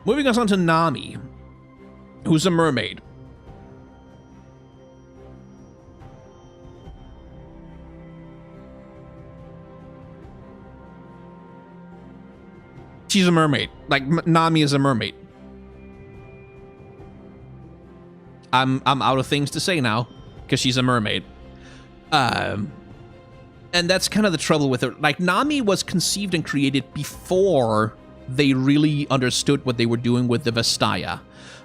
Moving us on to Nami, who's a mermaid. She's a mermaid. Like, Nami is a mermaid. I'm out of things to say now, because she's a mermaid. And that's kind of the trouble with her. Like, Nami was conceived and created before they really understood what they were doing with the Vestaya.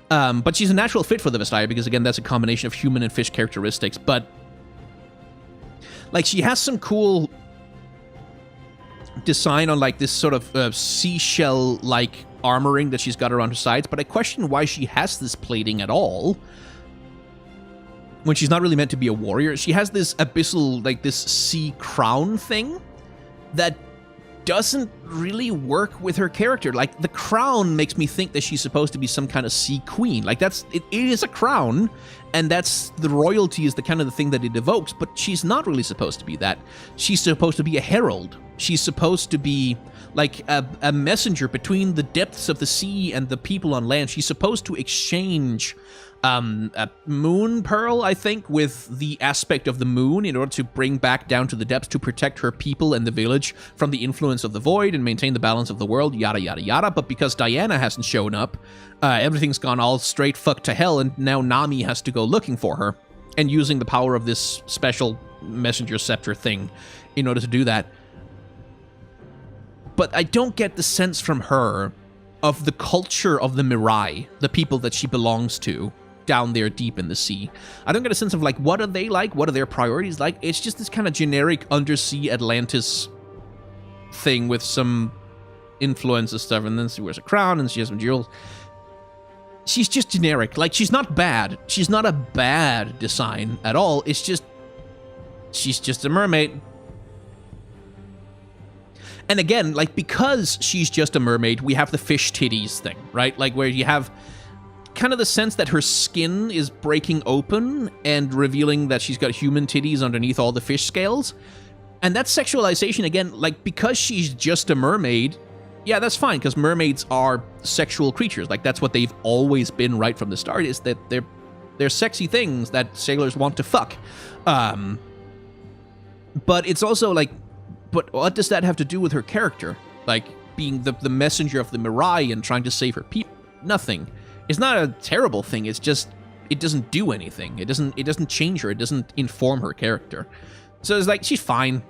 But she's a natural fit for the Vestaya, because, again, that's a combination of human and fish characteristics. But, like, she has some cool design on, like, this sort of seashell-like armoring that she's got around her sides, but I question why she has this plating at all when she's not really meant to be a warrior. She has this abyssal, like, this sea crown thing that doesn't really work with her character. Like, the crown makes me think that she's supposed to be some kind of sea queen. Like, it is a crown, and that's the royalty is the kind of the thing that it evokes, but she's not really supposed to be that. She's supposed to be a herald. She's supposed to be like a messenger between the depths of the sea and the people on land. She's supposed to exchange a moon pearl, I think, with the aspect of the moon in order to bring back down to the depths to protect her people and the village from the influence of the void and maintain the balance of the world, yada, yada, yada. But because Diana hasn't shown up, everything's gone all straight fuck to hell, and now Nami has to go looking for her and using the power of this special messenger scepter thing in order to do that. But I don't get the sense from her of the culture of the Mirai, the people that she belongs to down there deep in the sea. I don't get a sense of, like, what are they like? What are their priorities like? It's just this kind of generic undersea Atlantis thing with some influence and stuff, and then she wears a crown and she has some jewels. She's just generic. Like, she's not bad. She's not a bad design at all. It's just, she's just a mermaid. And again, like, because she's just a mermaid, we have the fish titties thing, right? Like, where you have kind of the sense that her skin is breaking open and revealing that she's got human titties underneath all the fish scales. And that sexualization, again, like, because she's just a mermaid, yeah, that's fine, because mermaids are sexual creatures. Like, that's what they've always been right from the start, is that they're sexy things that sailors want to fuck. But it's also, like, but what does that have to do with her character? Like, being the messenger of the Mirai and trying to save her people? Nothing. It's not a terrible thing. It's just, it doesn't do anything. It doesn't change her. It doesn't inform her character. So it's like, she's fine.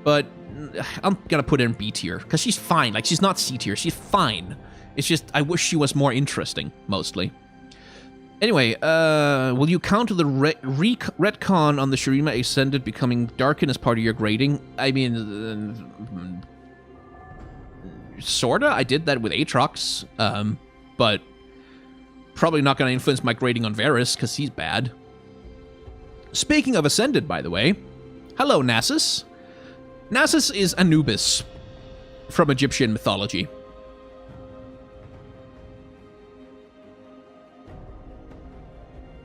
But I'm gonna put her in B tier, because she's fine. Like, she's not C tier. She's fine. It's just, I wish she was more interesting, mostly. Anyway, will you counter the retcon on the Shurima Ascended becoming darkened as part of your grading? I mean, sorta. I did that with Aatrox, but probably not going to influence my grading on Varus, because he's bad. Speaking of Ascended, by the way, hello, Nasus. Nasus is Anubis from Egyptian mythology.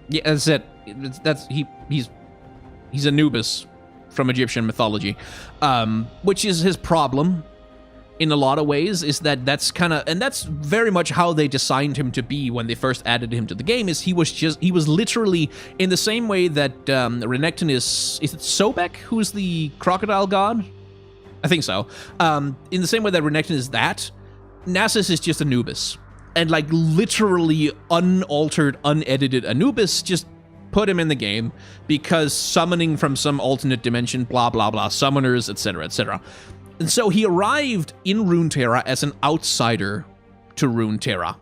Yeah, that's it. He's Anubis from Egyptian mythology, which is his problem in a lot of ways. Is that's kind of, and that's very much how they designed him to be when they first added him to the game. Is he was literally in the same way that Renekton is it Sobek, who's the crocodile god? I think so. In the same way that Renekton is that, Nasus is just Anubis. And, like, literally unaltered, unedited Anubis, just put him in the game because summoning from some alternate dimension, blah, blah, blah, summoners, etc., etc. And so he arrived in Runeterra as an outsider to Runeterra.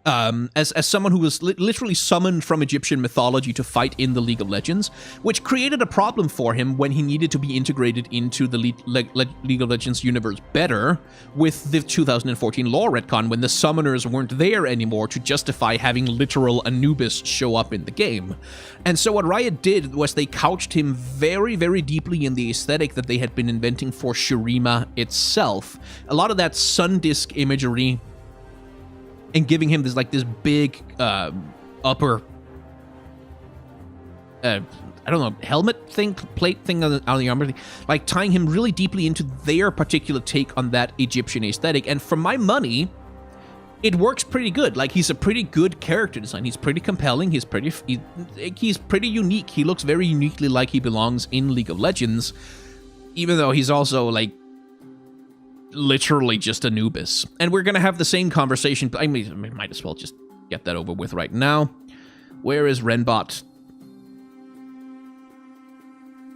As someone who was literally summoned from Egyptian mythology to fight in the League of Legends, which created a problem for him when he needed to be integrated into the League of Legends universe better with the 2014 lore retcon, when the summoners weren't there anymore to justify having literal Anubis show up in the game. And so what Riot did was they couched him very, very deeply in the aesthetic that they had been inventing for Shurima itself. A lot of that sun disk imagery, and giving him this, like, this big upper, I I don't know, helmet thing, plate thing on the armor thing, like tying him really deeply into their particular take on that Egyptian aesthetic. And for my money, it works pretty good. Like, he's a pretty good character design. He's pretty compelling. He's pretty unique. He looks very uniquely like he belongs in League of Legends, even though he's also, like, literally just Anubis. And we're gonna have the same conversation. I might as well just get that over with right now. Where is Renbot?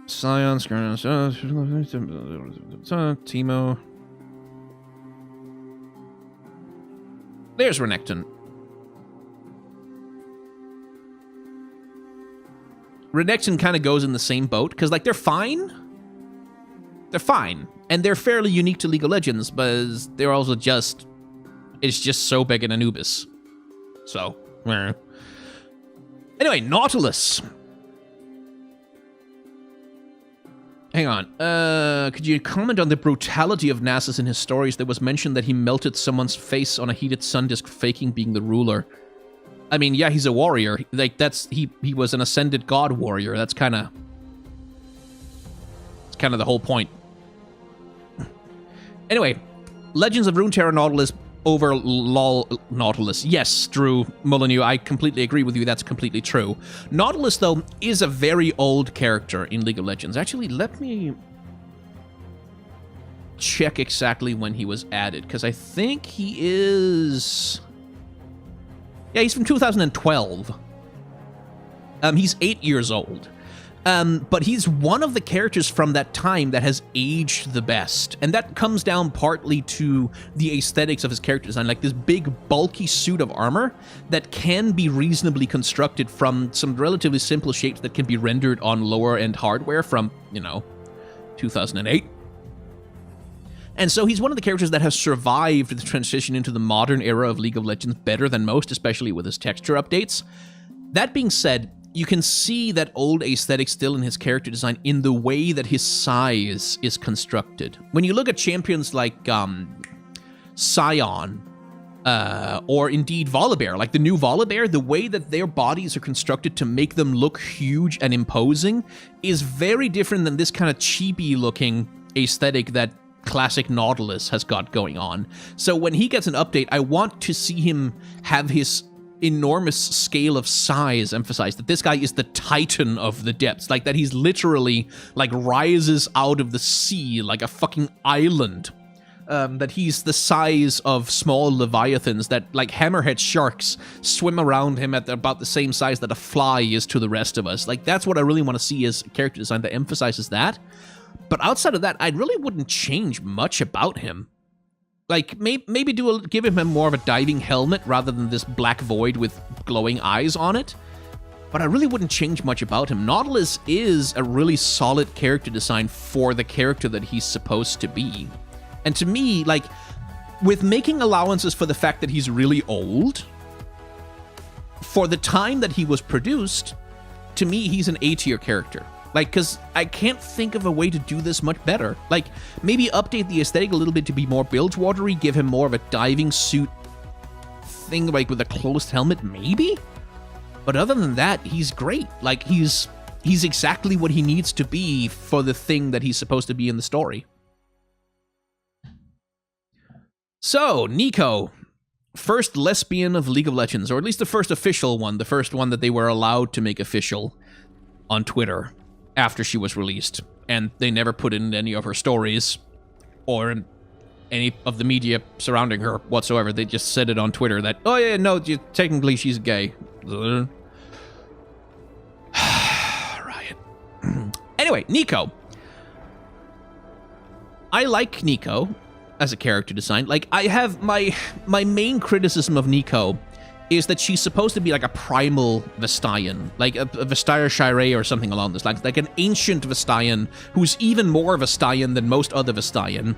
Scion, Timo. There's Renekton. Renekton kind of goes in the same boat, because, like, they're fine. They're fine. And they're fairly unique to League of Legends, but they're also just... It's just so big in Anubis. So, anyway, Nautilus. Hang on. Could you comment on the brutality of Nasus in his stories? There was mention that he melted someone's face on a heated sun disk, faking being the ruler. I mean, yeah, he's a warrior. Like, that's... He was an ascended god warrior. That's kind of... It's kind of the whole point. Anyway, Legends of Runeterra Nautilus over LOL Nautilus. Yes, Drew Molyneux, I completely agree with you. That's completely true. Nautilus, though, is a very old character in League of Legends. Actually, let me check exactly when he was added, because I think he is... Yeah, he's from 2012. He's 8 years old. But he's one of the characters from that time that has aged the best. And that comes down partly to the aesthetics of his character design, like this big, bulky suit of armor that can be reasonably constructed from some relatively simple shapes that can be rendered on lower-end hardware from, 2008. And so he's one of the characters that has survived the transition into the modern era of League of Legends better than most, especially with his texture updates. That being said, you can see that old aesthetic still in his character design in the way that his size is constructed. When you look at champions like Scion, or indeed Volibear, like the new Volibear, the way that their bodies are constructed to make them look huge and imposing is very different than this kind of chibi-looking aesthetic that classic Nautilus has got going on. So when he gets an update, I want to see him have his enormous scale of size emphasized, that this guy is the titan of the depths, like that he's literally like rises out of the sea like a fucking island, that he's the size of small leviathans, that like hammerhead sharks swim around him at about the same size that a fly is to the rest of us. Like, that's what I really want to see as a character design that emphasizes that. But outside of that, I really wouldn't change much about him. Like, maybe give him more of a diving helmet rather than this black void with glowing eyes on it. But I really wouldn't change much about him. Nautilus is a really solid character design for the character that he's supposed to be. And to me, like, with making allowances for the fact that he's really old, for the time that he was produced, to me, he's an A-tier character. Like, because I can't think of a way to do this much better. Like, maybe update the aesthetic a little bit to be more Bilgewatery, give him more of a diving suit thing, like with a closed helmet, maybe? But other than that, he's great. Like, he's exactly what he needs to be for the thing that he's supposed to be in the story. So, NiKo, first lesbian of League of Legends, or at least the first official one, the first one that they were allowed to make official on Twitter after she was released, and they never put it in any of her stories or in any of the media surrounding her whatsoever. They just said it on Twitter that, oh yeah, no, technically she's gay. Riot. Anyway, NiKo. I like NiKo as a character design. Like, I have my main criticism of NiKo is that she's supposed to be like a primal Vestayan, like a Vestager Shirei or something along those lines, like an ancient Vestayan who's even more Vestayan than most other Vestayan.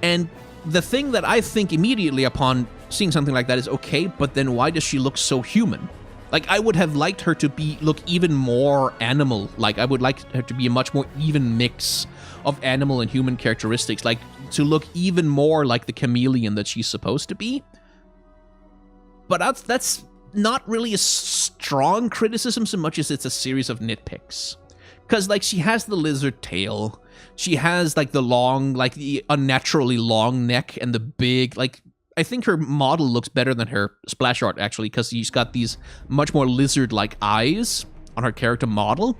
And the thing that I think immediately upon seeing something like that is, okay, but then why does she look so human? Like, I would have liked her to look even more animal. Like, I would like her to be a much more even mix of animal and human characteristics, like to look even more like the chameleon that she's supposed to be. But that's not really a strong criticism so much as it's a series of nitpicks. Because, like, she has the lizard tail. She has, like, the long, like, the unnaturally long neck and the big, like, I think her model looks better than her splash art, actually, because she's got these much more lizard-like eyes on her character model.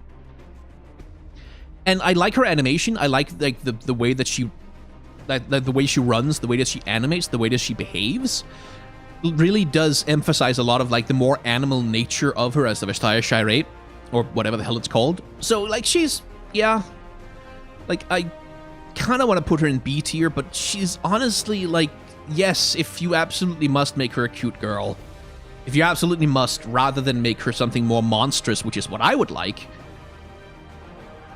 And I like her animation. I like the way that she, the way she runs, the way that she animates, the way that she behaves. Really does emphasize a lot of like the more animal nature of her as the Vestaya Shirate, or whatever the hell it's called. So like she's, yeah, like I kind of want to put her in B tier, but she's honestly like, yes, if you absolutely must make her a cute girl, if you absolutely must, rather than make her something more monstrous, which is what I would like.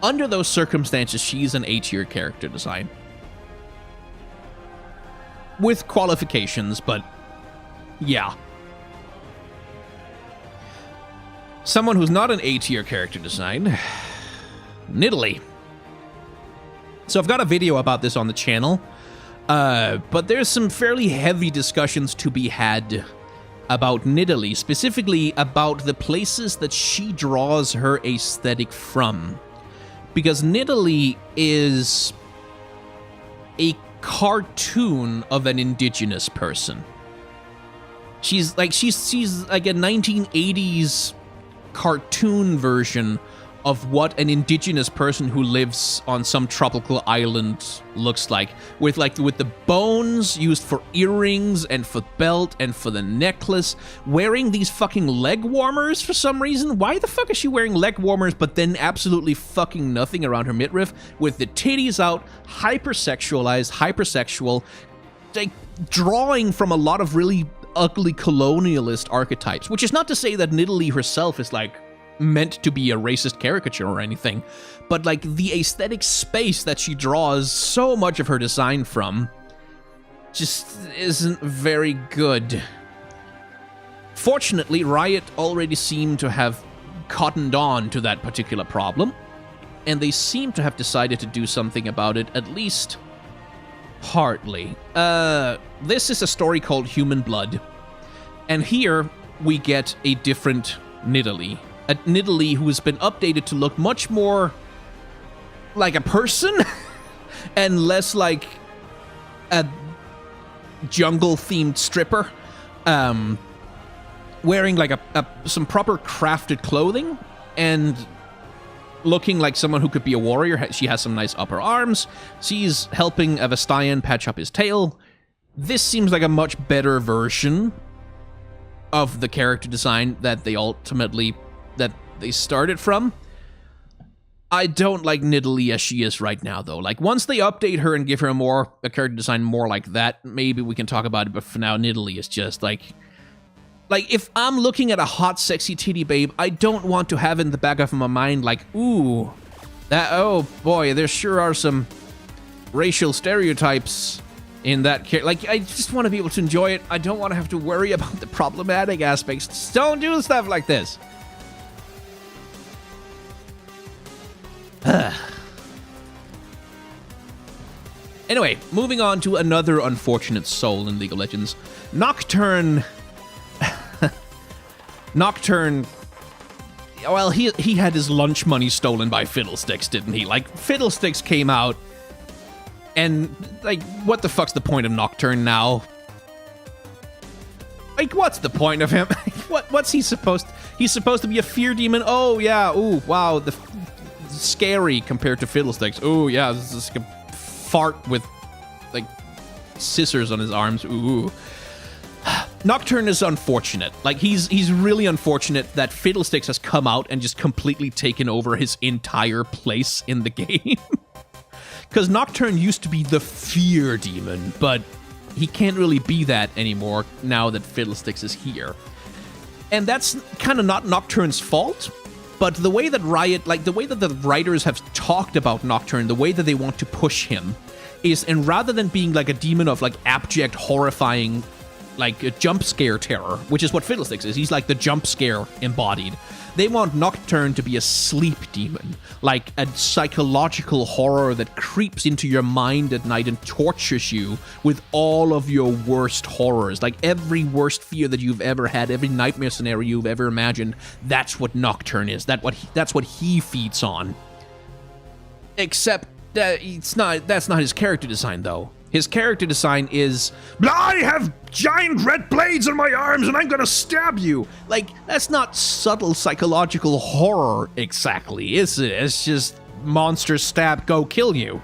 Under those circumstances, she's an A-tier character design. With qualifications, but yeah. Someone who's not an A-tier character design, Nidalee. So I've got a video about this on the channel, but there's some fairly heavy discussions to be had about Nidalee, specifically about the places that she draws her aesthetic from. Because Nidalee is a cartoon of an indigenous person. She's like a 1980s cartoon version of what an indigenous person who lives on some tropical island looks like, with the bones used for earrings and for belt and for the necklace, wearing these fucking leg warmers for some reason. Why the fuck is she wearing leg warmers but then absolutely fucking nothing around her midriff, with the titties out, hypersexualized, hypersexual, like drawing from a lot of really ugly colonialist archetypes, which is not to say that Nidalee herself is like meant to be a racist caricature or anything, but like the aesthetic space that she draws so much of her design from just isn't very good. Fortunately, Riot already seem to have cottoned on to that particular problem, and they seem to have decided to do something about it, at least partly. This is a story called Human Blood, and here we get a different Nidalee. A Nidalee who has been updated to look much more like a person and less like a jungle-themed stripper, wearing like some proper crafted clothing and looking like someone who could be a warrior. She has some nice upper arms. She's helping a Vestayan patch up his tail. This seems like a much better version of the character design that they started from. I don't like Nidalee as she is right now, though. Like, once they update her and give her a character design more like that, maybe we can talk about it, but for now, Nidalee is just, like, if I'm looking at a hot, sexy titty babe, I don't want to have in the back of my mind, like, ooh, oh boy, there sure are some racial stereotypes in that character. Like, I just want to be able to enjoy it. I don't want to have to worry about the problematic aspects. Just don't do stuff like this. Anyway, moving on to another unfortunate soul in League of Legends. Nocturne. Nocturne. Well, he had his lunch money stolen by Fiddlesticks, didn't he? Like, Fiddlesticks came out, and, like, what the fuck's the point of Nocturne now? Like, what's the point of him? What's he supposed to... He's supposed to be a fear demon? Oh, yeah, ooh, wow, scary compared to Fiddlesticks. Oh yeah, this is like a fart with like scissors on his arms. Ooh. Nocturne is unfortunate. Like, he's really unfortunate that Fiddlesticks has come out and just completely taken over his entire place in the game. Because Nocturne used to be the fear demon, but he can't really be that anymore now that Fiddlesticks is here. And that's kind of not Nocturne's fault. But the way that Riot, like the way that the writers have talked about Nocturne, the way that they want to push him is, and rather than being like a demon of like abject, horrifying, like a jump scare terror, which is what Fiddlesticks is. He's like the jump scare embodied. They want Nocturne to be a sleep demon, like a psychological horror that creeps into your mind at night and tortures you with all of your worst horrors. Like every worst fear that you've ever had, every nightmare scenario you've ever imagined, that's what Nocturne is. That's what he feeds on. Except that that's not his character design, though. His character design is, I have giant red blades on my arms and I'm gonna stab you. Like, that's not subtle psychological horror exactly, is it? It's just monster stab, go kill you.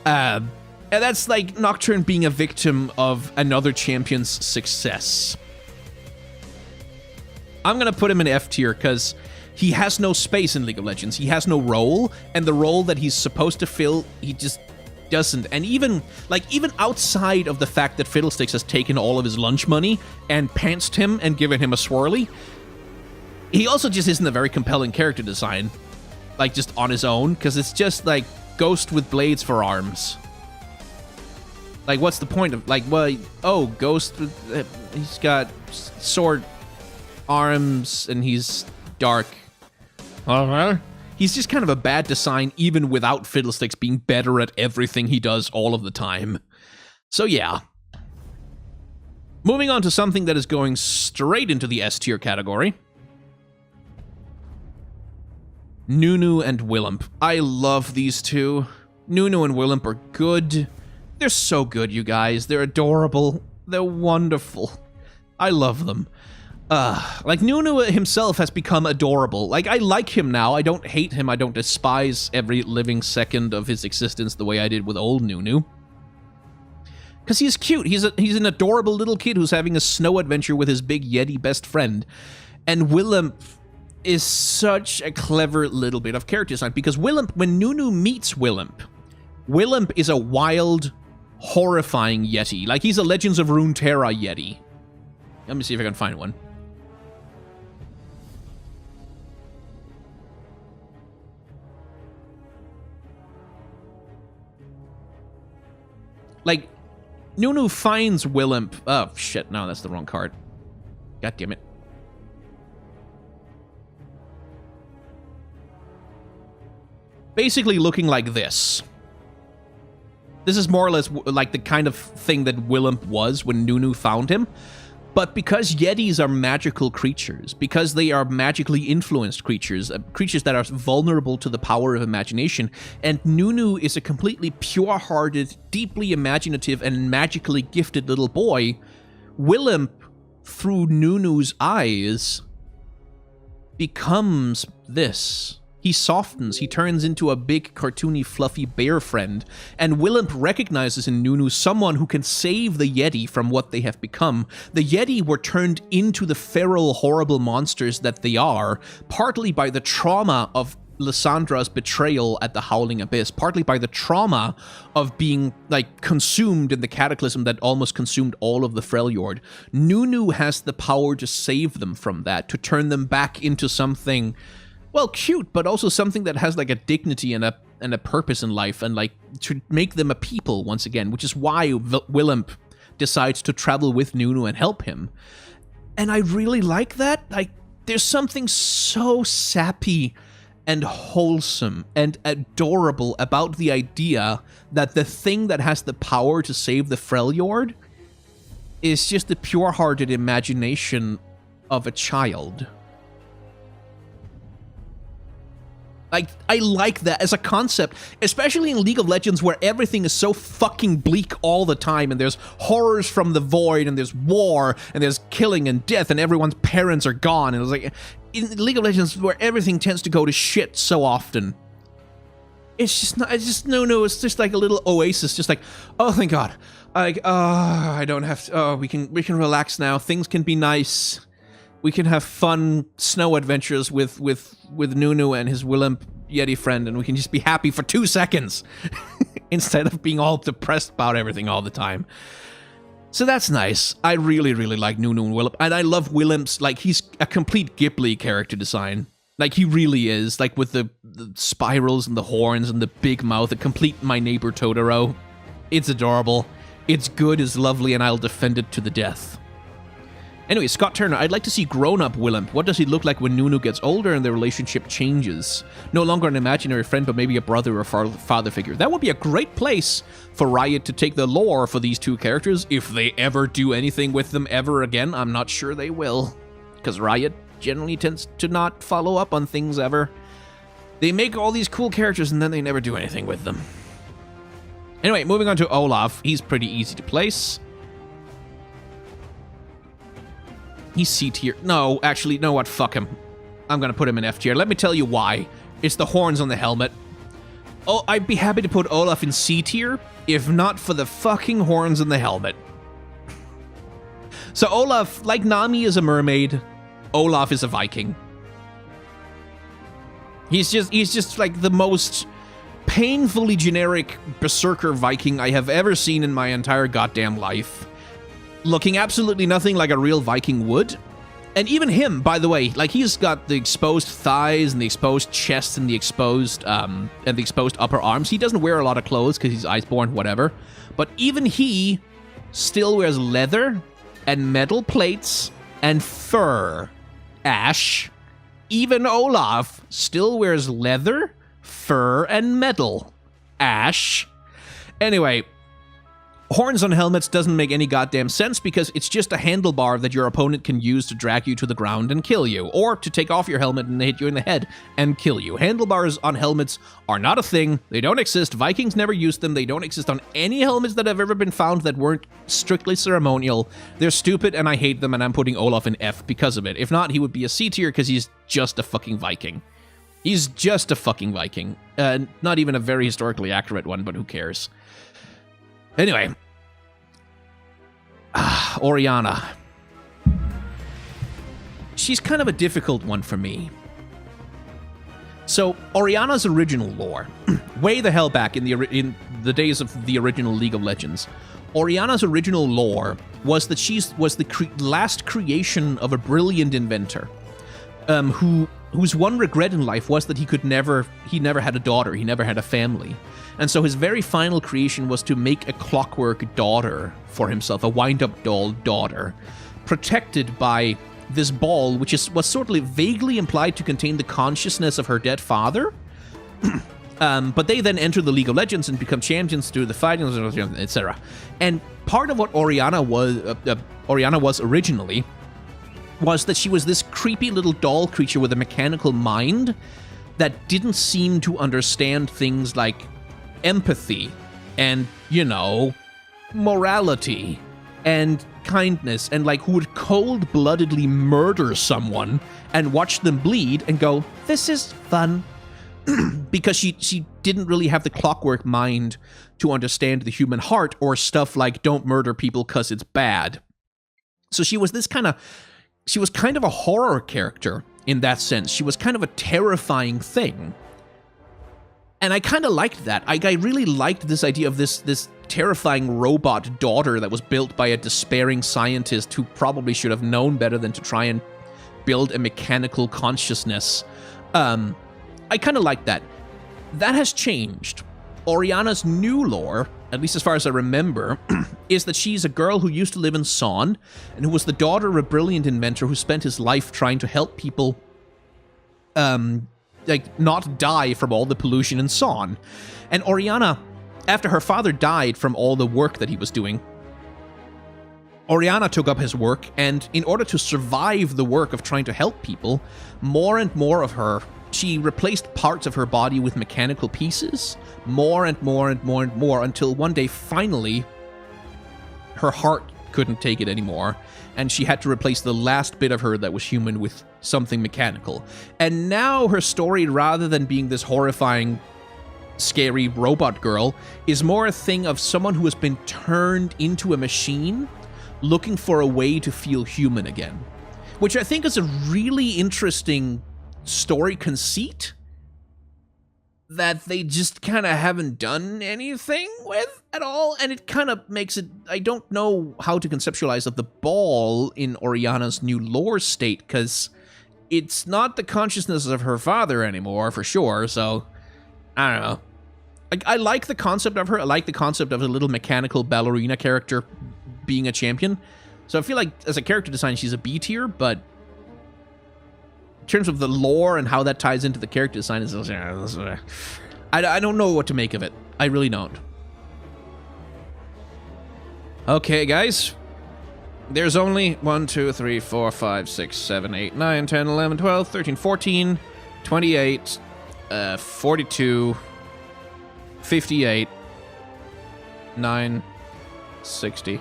And that's like Nocturne being a victim of another champion's success. I'm gonna put him in F tier because he has no space in League of Legends. He has no role, and the role that he's supposed to fill, he just doesn't. And even outside of the fact that Fiddlesticks has taken all of his lunch money and pantsed him and given him a swirly, he also just isn't a very compelling character design, like just on his own, because it's just like Ghost with blades for arms. Like, what's the point of, like, well, oh, Ghost, he's got sword arms and he's dark. He's just kind of a bad design, even without Fiddlesticks being better at everything he does all of the time. So yeah. Moving on to something that is going straight into the S tier category. Nunu and Willump. I love these two. Nunu and Willump are good. They're so good, you guys. They're adorable. They're wonderful. I love them. Like, Nunu himself has become adorable. Like, I like him now. I don't hate him. I don't despise every living second of his existence the way I did with old Nunu. Because he's cute. He's an adorable little kid who's having a snow adventure with his big Yeti best friend. And Willump is such a clever little bit of character design. Because Willump, when Nunu meets Willump, Willump is a wild, horrifying Yeti. Like, he's a Legends of Runeterra Yeti. Let me see if I can find one. Like, Nunu finds Willump. Oh, shit. No, that's the wrong card. God damn it. Basically looking like this. This is more or less like the kind of thing that Willump was when Nunu found him. But because Yetis are magical creatures, because they are magically influenced creatures, creatures that are vulnerable to the power of imagination, and Nunu is a completely pure-hearted, deeply imaginative, and magically gifted little boy, Willump, through Nunu's eyes, becomes this. He softens, he turns into a big, cartoony, fluffy bear friend, and Willump recognizes in Nunu someone who can save the Yeti from what they have become. The Yeti were turned into the feral, horrible monsters that they are, partly by the trauma of Lyssandra's betrayal at the Howling Abyss, partly by the trauma of being, like, consumed in the cataclysm that almost consumed all of the Freljord. Nunu has the power to save them from that, to turn them back into something, well, cute, but also something that has, like, a dignity and a purpose in life, and, like, to make them a people once again, which is why Willump decides to travel with Nunu and help him. And I really like that. Like, there's something so sappy and wholesome and adorable about the idea that the thing that has the power to save the Freljord is just the pure-hearted imagination of a child. Like, I like that as a concept, especially in League of Legends where everything is so fucking bleak all the time, and there's horrors from the void, and there's war, and there's killing and death, and everyone's parents are gone, and it's like, in League of Legends where everything tends to go to shit so often, it's just not, it's just, no, it's just like a little oasis, just like, oh, thank God, like, oh, I don't have to, oh, we can relax now, things can be nice. We can have fun snow adventures with Nunu and his Willump Yeti friend, and we can just be happy for 2 seconds instead of being all depressed about everything all the time. So that's nice. I really, really like Nunu and Willump, and I love Willump's, like, he's a complete Ghibli character design. Like, he really is, like, with the spirals and the horns and the big mouth, a complete My Neighbor Totoro. It's adorable. It's good, it's lovely, and I'll defend it to the death. Anyway, Scott Turner, I'd like to see grown-up Willump. What does he look like when Nunu gets older and their relationship changes? No longer an imaginary friend, but maybe a brother or father figure. That would be a great place for Riot to take the lore for these two characters, if they ever do anything with them ever again. I'm not sure they will, because Riot generally tends to not follow up on things ever. They make all these cool characters and then they never do anything with them. Anyway, moving on to Olaf. He's pretty easy to place. He's C tier. No, actually, you know what? Fuck him. I'm gonna put him in F tier. Let me tell you why. It's the horns on the helmet. Oh, I'd be happy to put Olaf in C tier, if not for the fucking horns on the helmet. So Olaf, like Nami is a mermaid, Olaf is a Viking. He's just like the most painfully generic berserker Viking I have ever seen in my entire goddamn life. Looking absolutely nothing like a real Viking would. And even him, by the way, like he's got the exposed thighs and the exposed chest and the exposed upper arms. He doesn't wear a lot of clothes because he's iceborn, whatever. But even he still wears leather and metal plates and fur. Ash. Even Olaf still wears leather, fur, and metal. Ash. Anyway, horns on helmets doesn't make any goddamn sense because it's just a handlebar that your opponent can use to drag you to the ground and kill you, or to take off your helmet and hit you in the head and kill you. Handlebars on helmets are not a thing. They don't exist. Vikings never used them. They don't exist on any helmets that have ever been found that weren't strictly ceremonial. They're stupid and I hate them, and I'm putting Olaf in F because of it. If not, he would be a C tier because he's just a fucking Viking. He's just a fucking Viking. Not even a very historically accurate one, but who cares? Anyway. Oriana. She's kind of a difficult one for me. So, Oriana's original lore, way the hell back in the days of the original League of Legends, Oriana's original lore was that she was the last creation of a brilliant inventor, whose one regret in life was that he never had a daughter, he never had a family. And so his very final creation was to make a clockwork daughter for himself, a wind-up doll daughter, protected by this ball, which was sort of vaguely implied to contain the consciousness of her dead father. But they then enter the League of Legends and become champions through the fighting, etc. And part of what Oriana was originally was that she was this creepy little doll creature with a mechanical mind that didn't seem to understand things like empathy and, morality and kindness, and like who would cold-bloodedly murder someone and watch them bleed and go, this is fun. Because she didn't really have the clockwork mind to understand the human heart or stuff like don't murder people because it's bad. So she was kind of a horror character in that sense. She was kind of a terrifying thing. And I kind of liked that. I really liked this idea of this terrifying robot daughter that was built by a despairing scientist who probably should have known better than to try and build a mechanical consciousness. I kind of liked that. That has changed. Oriana's new lore, at least as far as I remember, is that she's a girl who used to live in Son, and who was the daughter of a brilliant inventor who spent his life trying to help people not die from all the pollution in Son. And Oriana, after her father died from all the work that he was doing, Oriana took up his work, and in order to survive the work of trying to help people, more and more of her, she replaced parts of her body with mechanical pieces, more and more and more and more, until one day, finally, her heart couldn't take it anymore, and she had to replace the last bit of her that was human with something mechanical. And now her story, rather than being this horrifying, scary robot girl, is more a thing of someone who has been turned into a machine, looking for a way to feel human again. Which I think is a really interesting story conceit that they just kind of haven't done anything with at all, and it kind of makes it, I don't know how to conceptualize of the ball in Oriana's new lore state, because it's not the consciousness of her father anymore, for sure, so I don't know. I like the concept of her. I like the concept of a little mechanical ballerina character being a champion, so I feel like as a character design she's a B tier, but in terms of the lore and how that ties into the character design, I don't know what to make of it. I really don't. Okay, guys. There's only 1, 2, 3, 4, 5, 6, 7, 8, 9, 10, 11, 12, 13, 14, 28, 42, 58, 9, 60,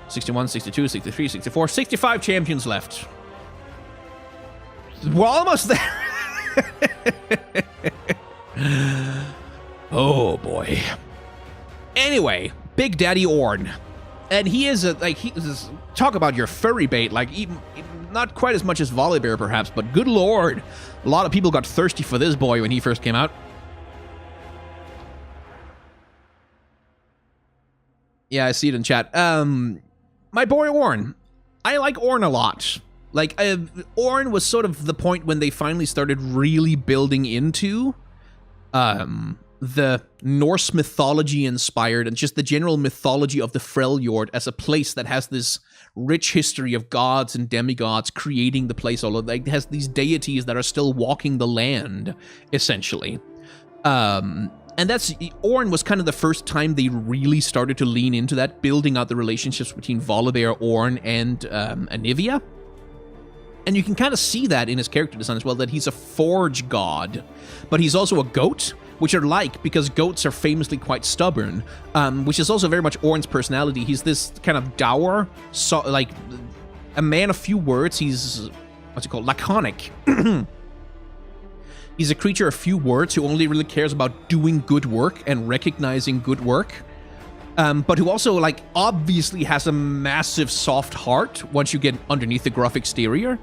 61, 62, 63, 64, 65 champions left. We're almost there. Oh boy. Anyway, Big Daddy Ornn. And he is talk about your furry bait, like even not quite as much as Volibear perhaps, but good lord. A lot of people got thirsty for this boy when he first came out. Yeah, I see it in chat. My boy Ornn. I like Ornn a lot. Like, Ornn was sort of the point when they finally started really building into the Norse mythology inspired and just the general mythology of the Freljord as a place that has this rich history of gods and demigods creating the place. All of like, it has these deities that are still walking the land, essentially. And that's, Ornn was kind of the first time they really started to lean into that, building out the relationships between Volibear, Ornn, and Anivia. And you can kind of see that in his character design as well, that he's a forge god, but he's also a goat, which are like, because goats are famously quite stubborn, which is also very much Ornn's personality. He's this kind of dour, like, a man of few words. He's, what's it called, laconic. He's a creature of few words who only really cares about doing good work and recognizing good work. But who also, like, obviously has a massive soft heart once you get underneath the gruff exterior,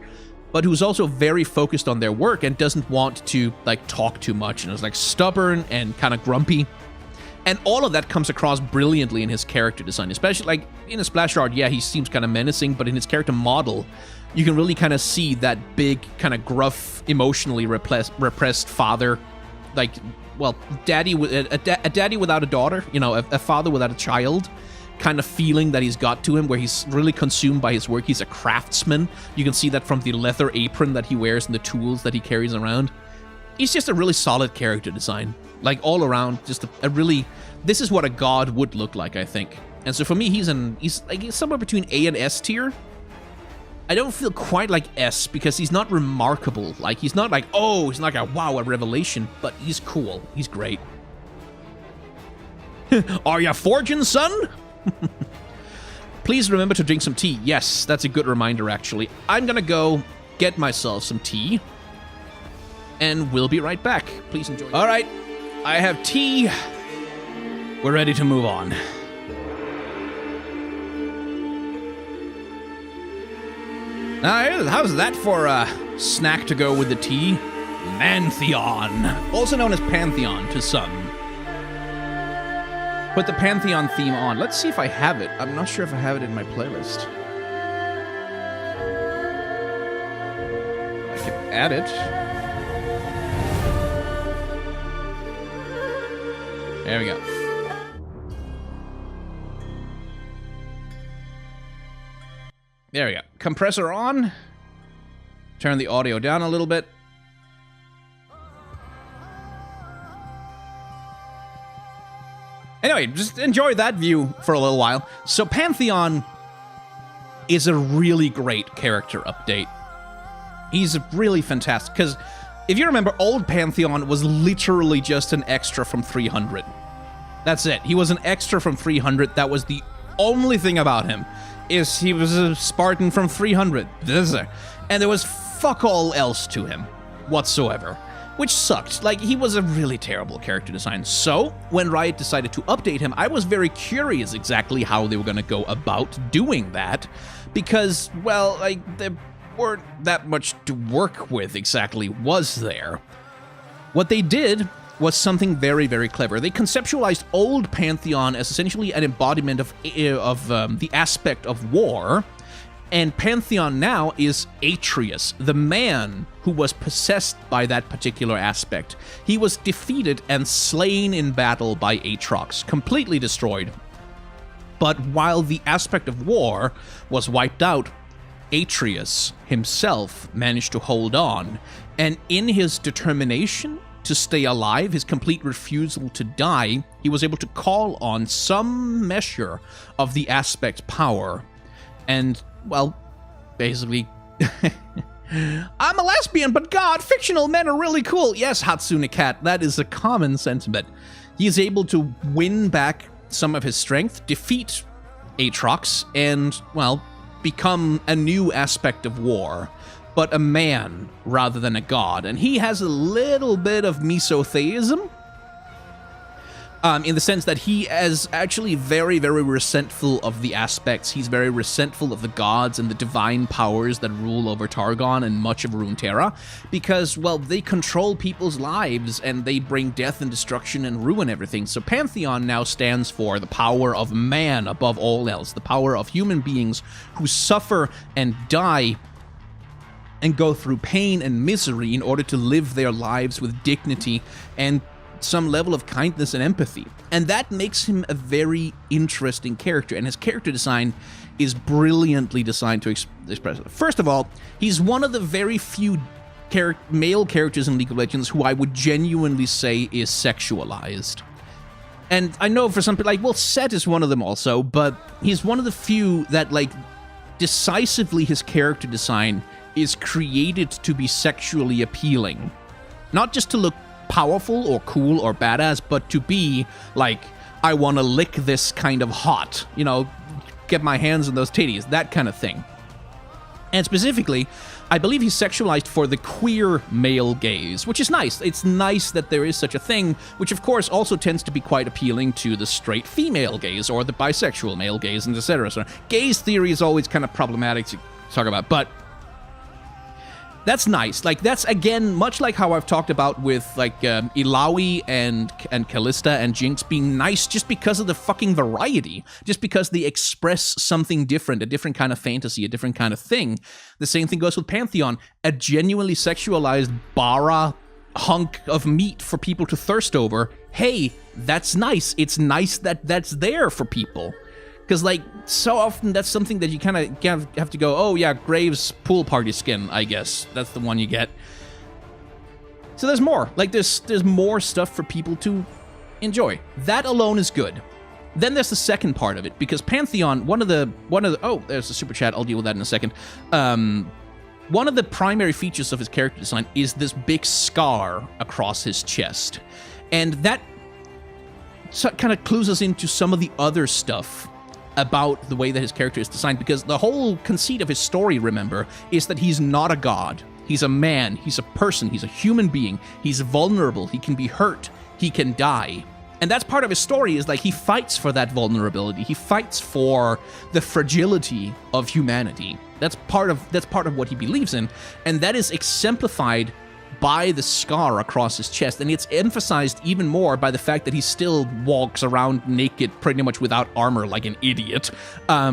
but who's also very focused on their work and doesn't want to, like, talk too much, and is, like, stubborn and kind of grumpy. And all of that comes across brilliantly in his character design, especially, like, in a splash art, yeah, he seems kind of menacing, but in his character model, you can really kind of see that big, kind of gruff, emotionally repressed father, like, well, daddy, a daddy without a daughter, you know, a father without a child, kind of feeling that he's got to him, where he's really consumed by his work. He's a craftsman. You can see that from the leather apron that he wears and the tools that he carries around. He's just a really solid character design. Like, all around, just a really... This is what a god would look like, I think. And so for me, he's like somewhere between A and S tier. I don't feel quite like S, because he's not remarkable. Like, he's not like, oh, he's not like a wow, a revelation, but he's cool. He's great. Are ya forging, son? Please remember to drink some tea. Yes, that's a good reminder, actually. I'm gonna go get myself some tea, and we'll be right back. Please enjoy. All right, I have tea. We're ready to move on. Now, how's that for a snack to go with the tea? Pantheon, also known as Pantheon to some. Put the Pantheon theme on. Let's see if I have it. I'm not sure if I have it in my playlist. I can add it. There we go. There we go. Compressor on. Turn the audio down a little bit. Anyway, just enjoy that view for a little while. So Pantheon is a really great character update. He's really fantastic, because if you remember, old Pantheon was literally just an extra from 300. That's it. He was an extra from 300. That was the only thing about him. Is he was a Spartan from 300. And there was fuck all else to him whatsoever, which sucked. Like, he was a really terrible character design. So when Riot decided to update him, I was very curious exactly how they were going to go about doing that, because, well, like, there weren't that much to work with exactly, was there? What they did was something very, very clever. They conceptualized old Pantheon as essentially an embodiment of the aspect of war, and Pantheon now is Atreus, the man who was possessed by that particular aspect. He was defeated and slain in battle by Aatrox, completely destroyed. But while the aspect of war was wiped out, Atreus himself managed to hold on, and in his determination to stay alive, his complete refusal to die, he was able to call on some measure of the aspect's power. And, well, basically I'm a lesbian, but God, fictional men are really cool. Yes, Hatsune Cat, that is a common sentiment. He is able to win back some of his strength, defeat Aatrox, and, well, become a new aspect of war, but a man rather than a god. And he has a little bit of mesotheism, in the sense that he is actually very, very resentful of the aspects. He's very resentful of the gods and the divine powers that rule over Targon and much of Runeterra, because, well, they control people's lives and they bring death and destruction and ruin everything. So Pantheon now stands for the power of man above all else, the power of human beings who suffer and die and go through pain and misery in order to live their lives with dignity and some level of kindness and empathy. And that makes him a very interesting character, and his character design is brilliantly designed to express it. First of all, he's one of the very few male characters in League of Legends who I would genuinely say is sexualized. And I know for some people, like, well, Set is one of them also, but he's one of the few that, like, decisively his character design is created to be sexually appealing. Not just to look powerful or cool or badass, but to be like, I want to lick this kind of hot, you know, get my hands on those titties, that kind of thing. And specifically, I believe he's sexualized for the queer male gaze, which is nice. It's nice that there is such a thing, which of course also tends to be quite appealing to the straight female gaze or the bisexual male gaze, and etc. So gaze theory is always kind of problematic to talk about, but that's nice. Like, that's, again, much like how I've talked about with, like, Illaoi and Callista and Jinx being nice just because of the fucking variety. Just because they express something different, a different kind of fantasy, a different kind of thing. The same thing goes with Pantheon. A genuinely sexualized bara hunk of meat for people to thirst over. Hey, that's nice. It's nice that that's there for people. Because, like, so often that's something that you kind of have to go, oh, yeah, Graves pool party skin, I guess. That's the one you get. So there's more. Like, there's more stuff for people to enjoy. That alone is good. Then there's the second part of it, because Pantheon, one of the oh, there's a super chat, I'll deal with that in a second. One of the primary features of his character design is this big scar across his chest. And that kind of clues us into some of the other stuff about the way that his character is designed, because the whole conceit of his story, remember, is that he's not a god. He's a man, he's a person, he's a human being, he's vulnerable, he can be hurt, he can die. And that's part of his story, is like he fights for that vulnerability, he fights for the fragility of humanity. That's part of what he believes in, and that is exemplified by the scar across his chest, and it's emphasized even more by the fact that he still walks around naked pretty much without armor like an idiot. I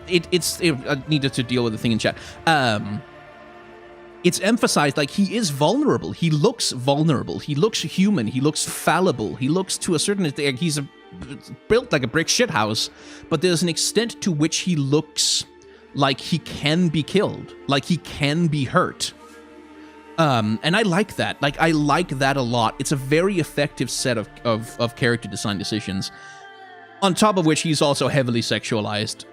needed to deal with the thing in chat. It's emphasized like he is vulnerable. He looks vulnerable. He looks human. He looks fallible. He looks to a certain extent, he's built like a brick shithouse, but there's an extent to which he looks like he can be killed, like he can be hurt. And I like that. Like, I like that a lot. It's a very effective set of character design decisions. On top of which, he's also heavily sexualized.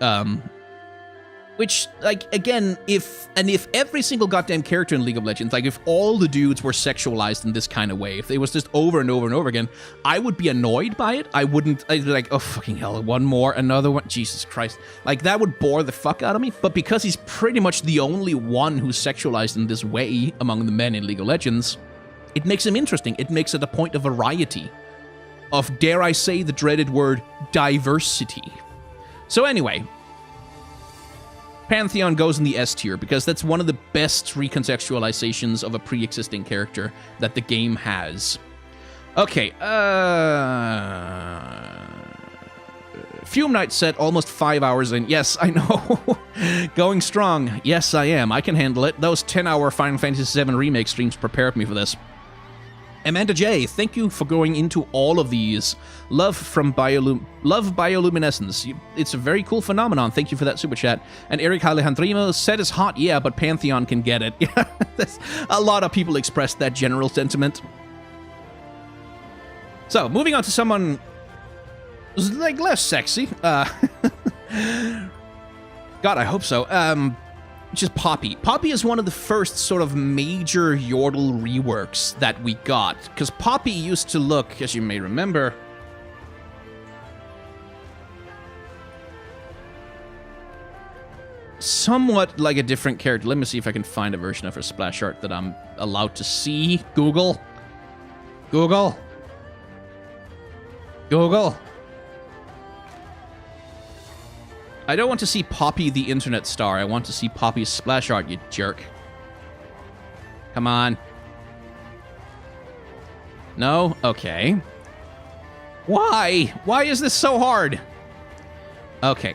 Which, like, again, if every single goddamn character in League of Legends, like, if all the dudes were sexualized in this kind of way, if it was just over and over and over again, I would be annoyed by it. I'd be like, oh, fucking hell, one more, another one, Jesus Christ. Like, that would bore the fuck out of me. But because he's pretty much the only one who's sexualized in this way among the men in League of Legends, it makes him interesting. It makes it a point of variety. Of, dare I say the dreaded word, diversity. So anyway, Pantheon goes in the S tier because that's one of the best recontextualizations of a pre-existing character that the game has. Okay, Fume Knight said almost 5 hours in. Yes, I know. Going strong. Yes, I am. I can handle it. Those 10-hour Final Fantasy VII Remake streams prepared me for this. Amanda J, thank you for going into all of these. Love bioluminescence. It's a very cool phenomenon. Thank you for that super chat. And Eric Alejandrino said is hot. Yeah, but Pantheon can get it. Yeah, a lot of people expressed that general sentiment. So, moving on to someone like less sexy. God, I hope so. Which is Poppy. Poppy is one of the first sort of major Yordle reworks that we got, because Poppy used to look, as you may remember, somewhat like a different character. Let me see if I can find a version of her splash art that I'm allowed to see. Google. Google. Google. I don't want to see Poppy the internet star. I want to see Poppy's splash art, you jerk. Come on. No? Okay. Why? Why is this so hard? Okay.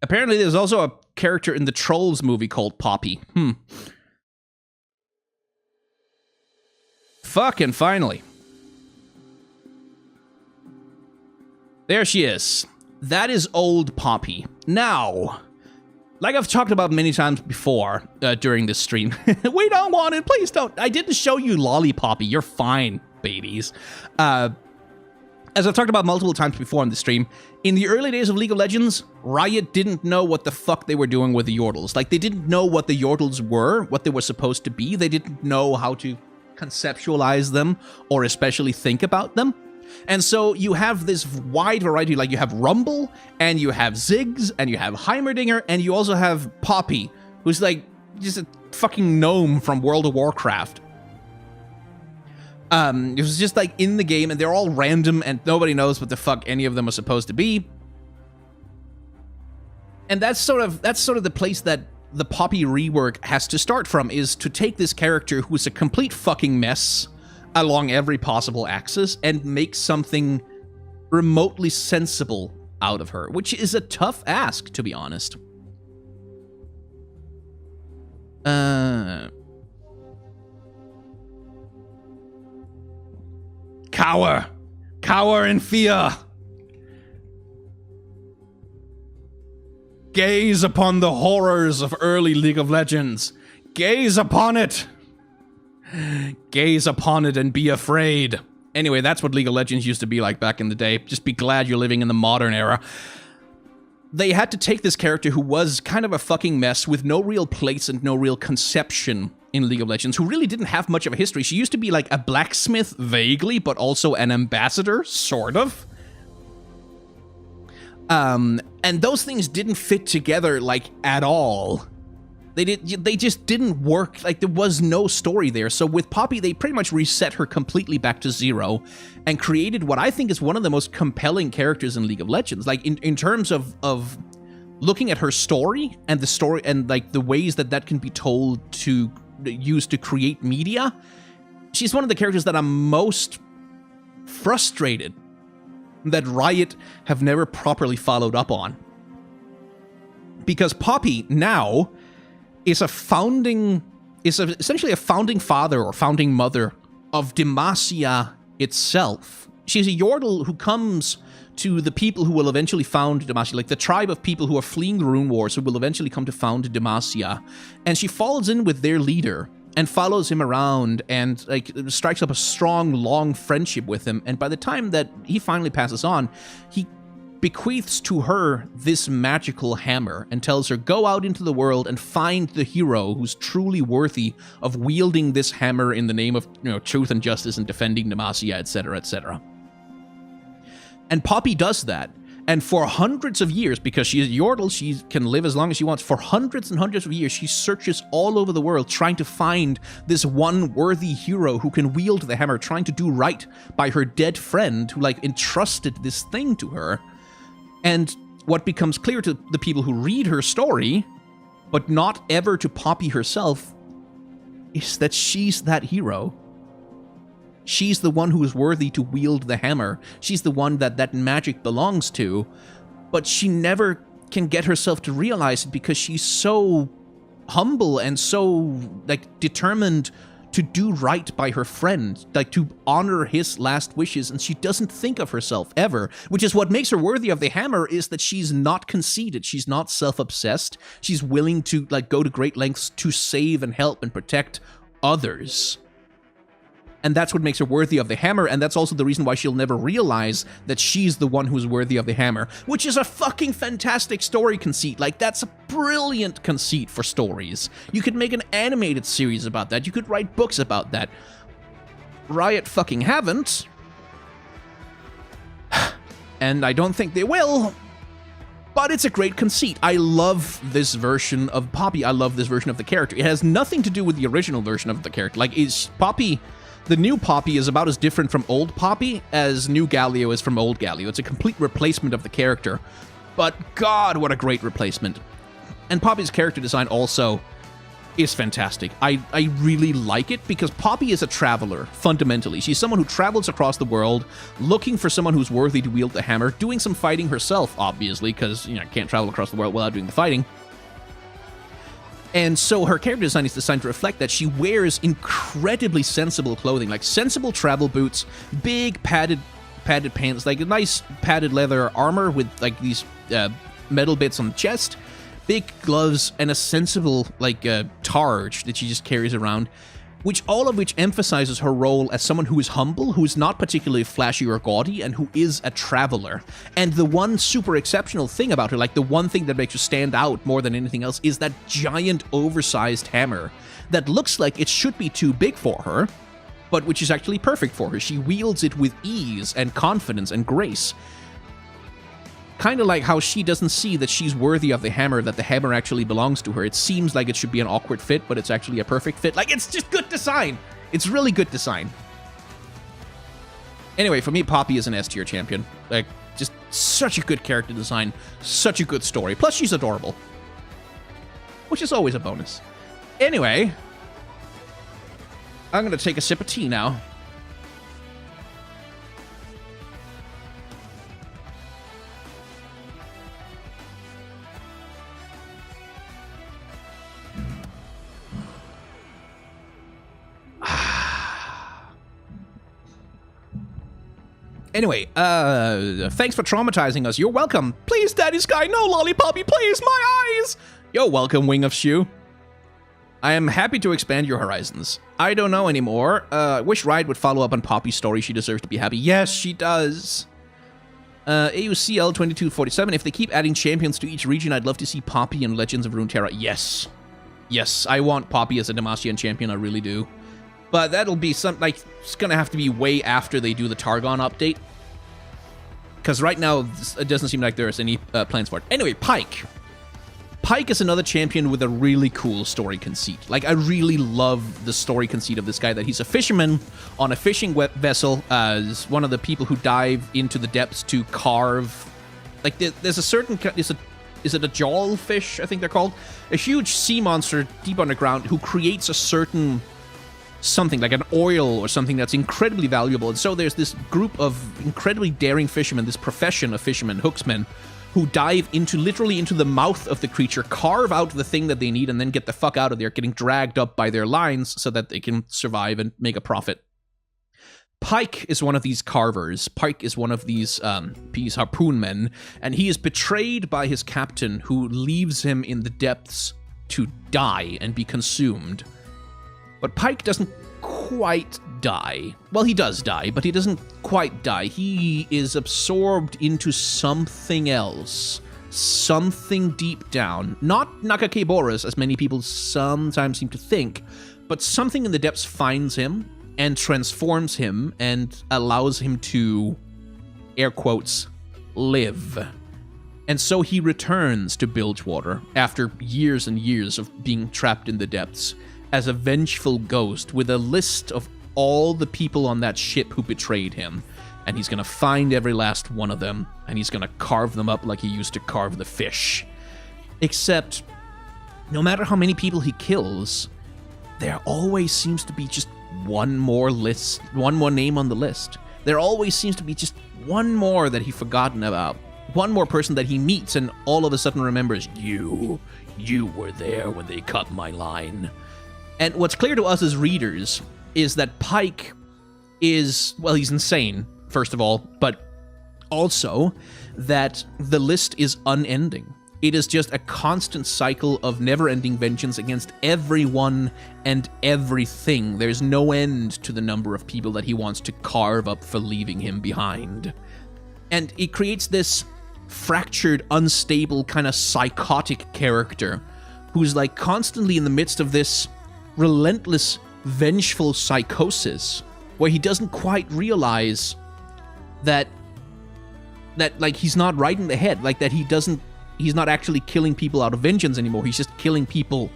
Apparently there's also a character in the Trolls movie called Poppy. Fucking finally. There she is. That is old Poppy. Now, like I've talked about many times before during this stream, we don't want it, please don't. I didn't show you Lollipoppy. You're fine, babies. As I've talked about multiple times before on the stream, in the early days of League of Legends, Riot didn't know what the fuck they were doing with the Yordles. Like, they didn't know what the Yordles were, what they were supposed to be. They didn't know how to conceptualize them or especially think about them. And so you have this wide variety, like you have Rumble, and you have Ziggs, and you have Heimerdinger, and you also have Poppy, who's like just a fucking gnome from World of Warcraft. It was just like in the game, and they're all random, and nobody knows what the fuck any of them are supposed to be. And that's sort of the place that the Poppy rework has to start from, is to take this character who's a complete fucking mess along every possible axis and make something remotely sensible out of her, which is a tough ask, to be honest. Cower! Cower in fear! Gaze upon the horrors of early League of Legends. Gaze upon it! Gaze upon it and be afraid. Anyway, that's what League of Legends used to be like back in the day. Just be glad you're living in the modern era. They had to take this character who was kind of a fucking mess with no real place and no real conception in League of Legends, who really didn't have much of a history. She used to be like a blacksmith, vaguely, but also an ambassador, sort of. And those things didn't fit together, like, at all. They just didn't work. Like, there was no story there. So with Poppy, they pretty much reset her completely back to zero and created what I think is one of the most compelling characters in League of Legends. Like, in terms of looking at her story and the story and, like, the ways that can be told to use to create media, she's one of the characters that I'm most frustrated that Riot have never properly followed up on. Because Poppy now is essentially a founding father or founding mother of Demacia itself. She's a Yordle who comes to the people who will eventually found Demacia, like the tribe of people who are fleeing the Rune Wars who will eventually come to found Demacia. And she falls in with their leader and follows him around and like strikes up a strong, long friendship with him. And by the time that he finally passes on, he bequeaths to her this magical hammer and tells her, go out into the world and find the hero who's truly worthy of wielding this hammer in the name of, you know, truth and justice and defending Demacia, etc., etc. And Poppy does that. And for hundreds of years, because she is Yordle, she can live as long as she wants. For hundreds and hundreds of years, she searches all over the world trying to find this one worthy hero who can wield the hammer, trying to do right by her dead friend who, like, entrusted this thing to her. And what becomes clear to the people who read her story, but not ever to Poppy herself, is that she's that hero. She's the one who is worthy to wield the hammer. She's the one that magic belongs to, but she never can get herself to realize it because she's so humble and so, like, determined to do right by her friend, like to honor his last wishes, and she doesn't think of herself ever, which is what makes her worthy of the hammer, is that she's not conceited, she's not self-obsessed, she's willing to, like, go to great lengths to save and help and protect others. And that's what makes her worthy of the hammer, and that's also the reason why she'll never realize that she's the one who's worthy of the hammer, which is a fucking fantastic story conceit. Like, that's a brilliant conceit for stories. You could make an animated series about that. You could write books about that. Riot fucking haven't. And I don't think they will. But it's a great conceit. I love this version of Poppy. I love this version of the character. It has nothing to do with the original version of the character. Like, is Poppy... The new Poppy is about as different from old Poppy as new Galio is from old Galio. It's a complete replacement of the character. But God, what a great replacement. And Poppy's character design also is fantastic. I really like it because Poppy is a traveler, fundamentally. She's someone who travels across the world, looking for someone who's worthy to wield the hammer, doing some fighting herself, obviously, because, you know, can't travel across the world without doing the fighting. And so her character design is designed to reflect that. She wears incredibly sensible clothing, like sensible travel boots, big padded pants, like a nice padded leather armor with like these metal bits on the chest, big gloves, and a sensible like targe that she just carries around, all of which emphasizes her role as someone who is humble, who is not particularly flashy or gaudy, and who is a traveler. And the one super exceptional thing about her, like the one thing that makes her stand out more than anything else, is that giant oversized hammer that looks like it should be too big for her, but which is actually perfect for her. She wields it with ease and confidence and grace. Kind of like how she doesn't see that she's worthy of the hammer, that the hammer actually belongs to her. It seems like it should be an awkward fit, but it's actually a perfect fit. Like, it's just good design. It's really good design. Anyway, for me, Poppy is an S tier champion. Like, just such a good character design, such a good story. Plus, she's adorable, which is always a bonus. Anyway, I'm going to take a sip of tea now. Anyway, thanks for traumatizing us. You're welcome. Please, Daddy Sky, no lollipoppy, please, my eyes! You're welcome, Wing of Shu. I am happy to expand your horizons. I don't know anymore. Wish Riot would follow up on Poppy's story. She deserves to be happy. Yes, she does. AUCL 2247, if they keep adding champions to each region, I'd love to see Poppy and Legends of Runeterra. Yes. Yes, I want Poppy as a Demacian champion, I really do. But that'll be it's gonna have to be way after they do the Targon update. Because right now, it doesn't seem like there's any plans for it. Anyway, Pike. Pike is another champion with a really cool story conceit. Like, I really love the story conceit of this guy, that he's a fisherman on a fishing vessel, as one of the people who dive into the depths to carve. Like, there's a certain... Is it a jawfish, I think they're called? A huge sea monster deep underground who creates a certain... something like an oil or something that's incredibly valuable. And so there's this group of incredibly daring fishermen, this profession of fishermen, hooksmen, who dive literally into the mouth of the creature, carve out the thing that they need, and then get the fuck out of there, getting dragged up by their lines so that they can survive and make a profit. Pike is one of these carvers. Pike is one of these harpoon men, and he is betrayed by his captain, who leaves him in the depths to die and be consumed. But Pike doesn't quite die. Well, he does die, but he doesn't quite die. He is absorbed into something else. Something deep down. Not Nakakeborus, as many people sometimes seem to think, but something in the depths finds him and transforms him and allows him to, air quotes, live. And so he returns to Bilgewater after years and years of being trapped in the depths, as a vengeful ghost with a list of all the people on that ship who betrayed him. And he's gonna find every last one of them, and he's gonna carve them up like he used to carve the fish. Except, no matter how many people he kills, there always seems to be just one more name on the list. There always seems to be just one more that he's forgotten about. One more person that he meets and all of a sudden remembers, you were there when they cut my line. And what's clear to us as readers is that Pike is, well, he's insane, first of all, but also that the list is unending. It is just a constant cycle of never-ending vengeance against everyone and everything. There's no end to the number of people that he wants to carve up for leaving him behind. And it creates this fractured, unstable, kind of psychotic character who's like constantly in the midst of this relentless, vengeful psychosis where he doesn't quite realize that like he's not right in the head, like that he's not actually killing people out of vengeance anymore. He's just killing people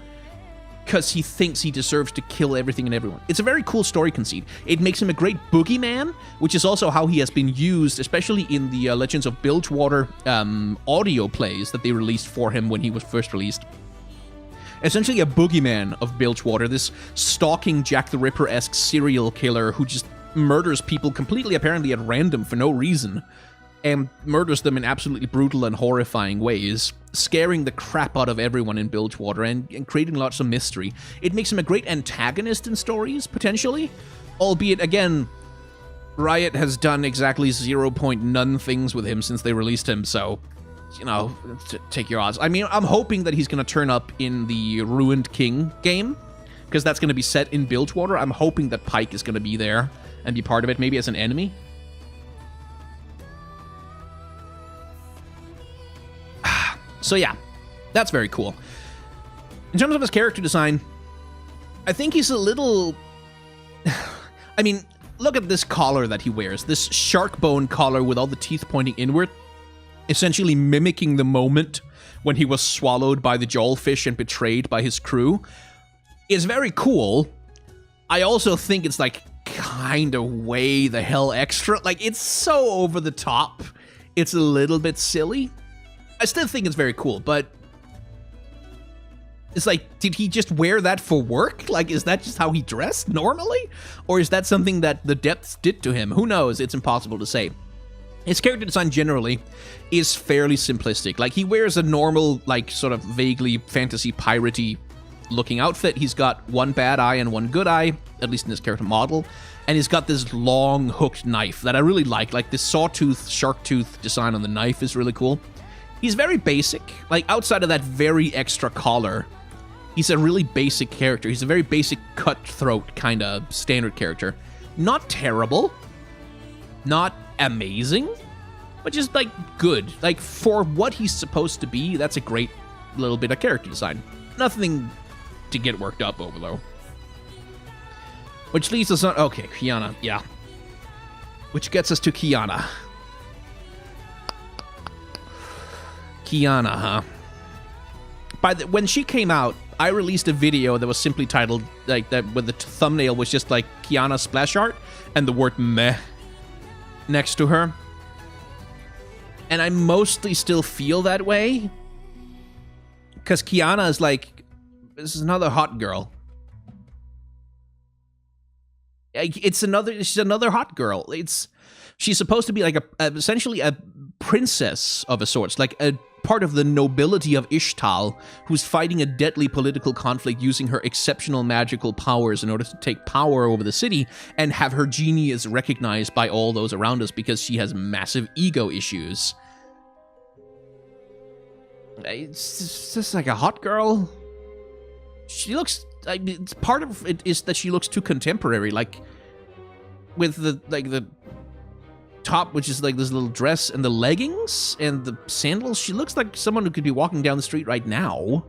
because he thinks he deserves to kill everything and everyone. It's a very cool story conceit. It makes him a great boogeyman, which is also how he has been used, especially in the Legends of Bilgewater audio plays that they released for him when he was first released. Essentially a boogeyman of Bilgewater, this stalking Jack the Ripper-esque serial killer who just murders people completely apparently at random for no reason, and murders them in absolutely brutal and horrifying ways, scaring the crap out of everyone in Bilgewater and creating lots of mystery. It makes him a great antagonist in stories, potentially, albeit, again, Riot has done exactly 0.none things with him since they released him, so, you know, take your odds. I mean, I'm hoping that he's going to turn up in the Ruined King game, because that's going to be set in Bilgewater. I'm hoping that Pike is going to be there and be part of it, maybe as an enemy. So yeah, that's very cool. In terms of his character design, I think he's a little... I mean, look at this collar that he wears. This shark bone collar with all the teeth pointing inward, essentially mimicking the moment when he was swallowed by the jawfish and betrayed by his crew, is very cool. I also think it's like kind of way the hell extra. Like, it's so over the top. It's a little bit silly. I still think it's very cool, but it's like, did he just wear that for work? Like, is that just how he dressed normally? Or is that something that the depths did to him? Who knows? It's impossible to say. His character design generally is fairly simplistic. Like, he wears a normal, like, sort of vaguely fantasy piratey looking outfit. He's got one bad eye and one good eye, at least in his character model. And he's got this long hooked knife that I really like. Like, this sawtooth, shark tooth design on the knife is really cool. He's very basic. Like, outside of that very extra collar, he's a really basic character. He's a very basic cutthroat kind of standard character. Not terrible. Not amazing. But just, like, good. Like, for what he's supposed to be, that's a great little bit of character design. Nothing to get worked up over, though. Which leads us on... Okay, Kiana. Yeah. Which gets us to Kiana. Kiana, huh? When she came out, I released a video that was simply titled, like, that, where the thumbnail was just, like, Kiana splash art, and the word meh next to her. And I mostly still feel that way. Because Kiana is, like, this is another hot girl. She's another hot girl. She's supposed to be, like, essentially a princess of a sort, like a part of the nobility of Ishtal, who's fighting a deadly political conflict using her exceptional magical powers in order to take power over the city and have her genius recognized by all those around us because she has massive ego issues. It's just like a hot girl. She looks... I mean, part of it is that she looks too contemporary, like with the top, which is like this little dress, and the leggings and the sandals. She looks like someone who could be walking down the street right now.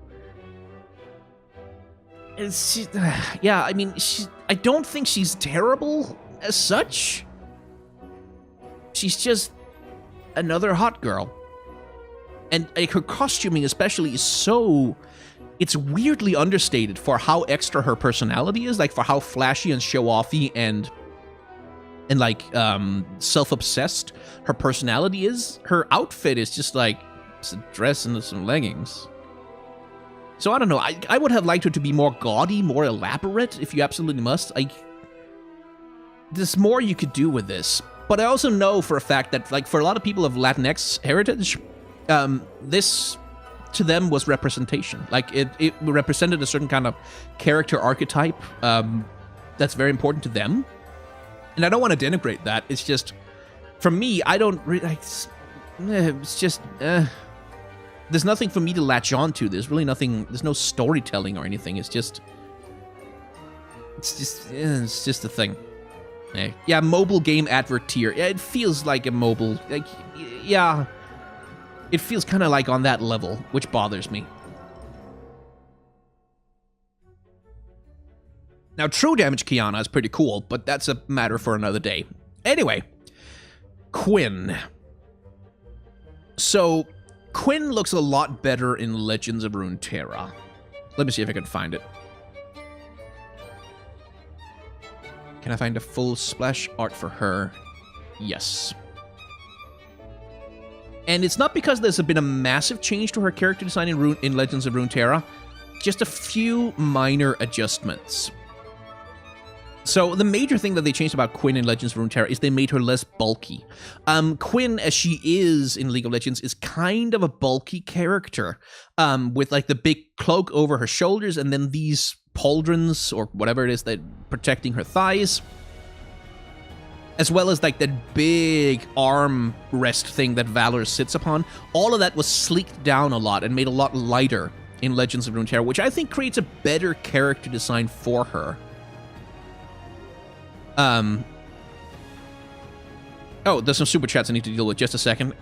Yeah, I mean, I don't think she's terrible as such. She's just another hot girl. And her costuming especially is so... It's weirdly understated for how extra her personality is, like for how flashy and show-offy and like self-obsessed her personality is. Her outfit is just like it's a dress and some leggings. So I don't know. I would have liked her to be more gaudy, more elaborate, if you absolutely must. There's more you could do with this. But I also know for a fact that, like, for a lot of people of Latinx heritage, this to them was representation. Like, it represented a certain kind of character archetype that's very important to them. And I don't want to denigrate that. It's just, for me, I don't really... It's just... there's nothing for me to latch on to. There's really nothing, there's no storytelling or anything. It's just a thing. Yeah, mobile game advert tier. Yeah, it feels like a mobile, like, yeah, it feels kind of like on that level, which bothers me. Now, true damage Kiana is pretty cool, but that's a matter for another day. Anyway, Quinn. So, Quinn looks a lot better in Legends of Runeterra. Let me see if I can find it. Can I find a full splash art for her? Yes. And it's not because there's been a massive change to her character design in Legends of Runeterra, just a few minor adjustments. So the major thing that they changed about Quinn in Legends of Runeterra is they made her less bulky. Quinn, as she is in League of Legends, is kind of a bulky character, with like the big cloak over her shoulders and then these pauldrons, or whatever it is, that protecting her thighs, as well as like that big arm rest thing that Valor sits upon. All of that was sleeked down a lot and made a lot lighter in Legends of Runeterra, which I think creates a better character design for her. Oh, there's some super chats I need to deal with. Just a second.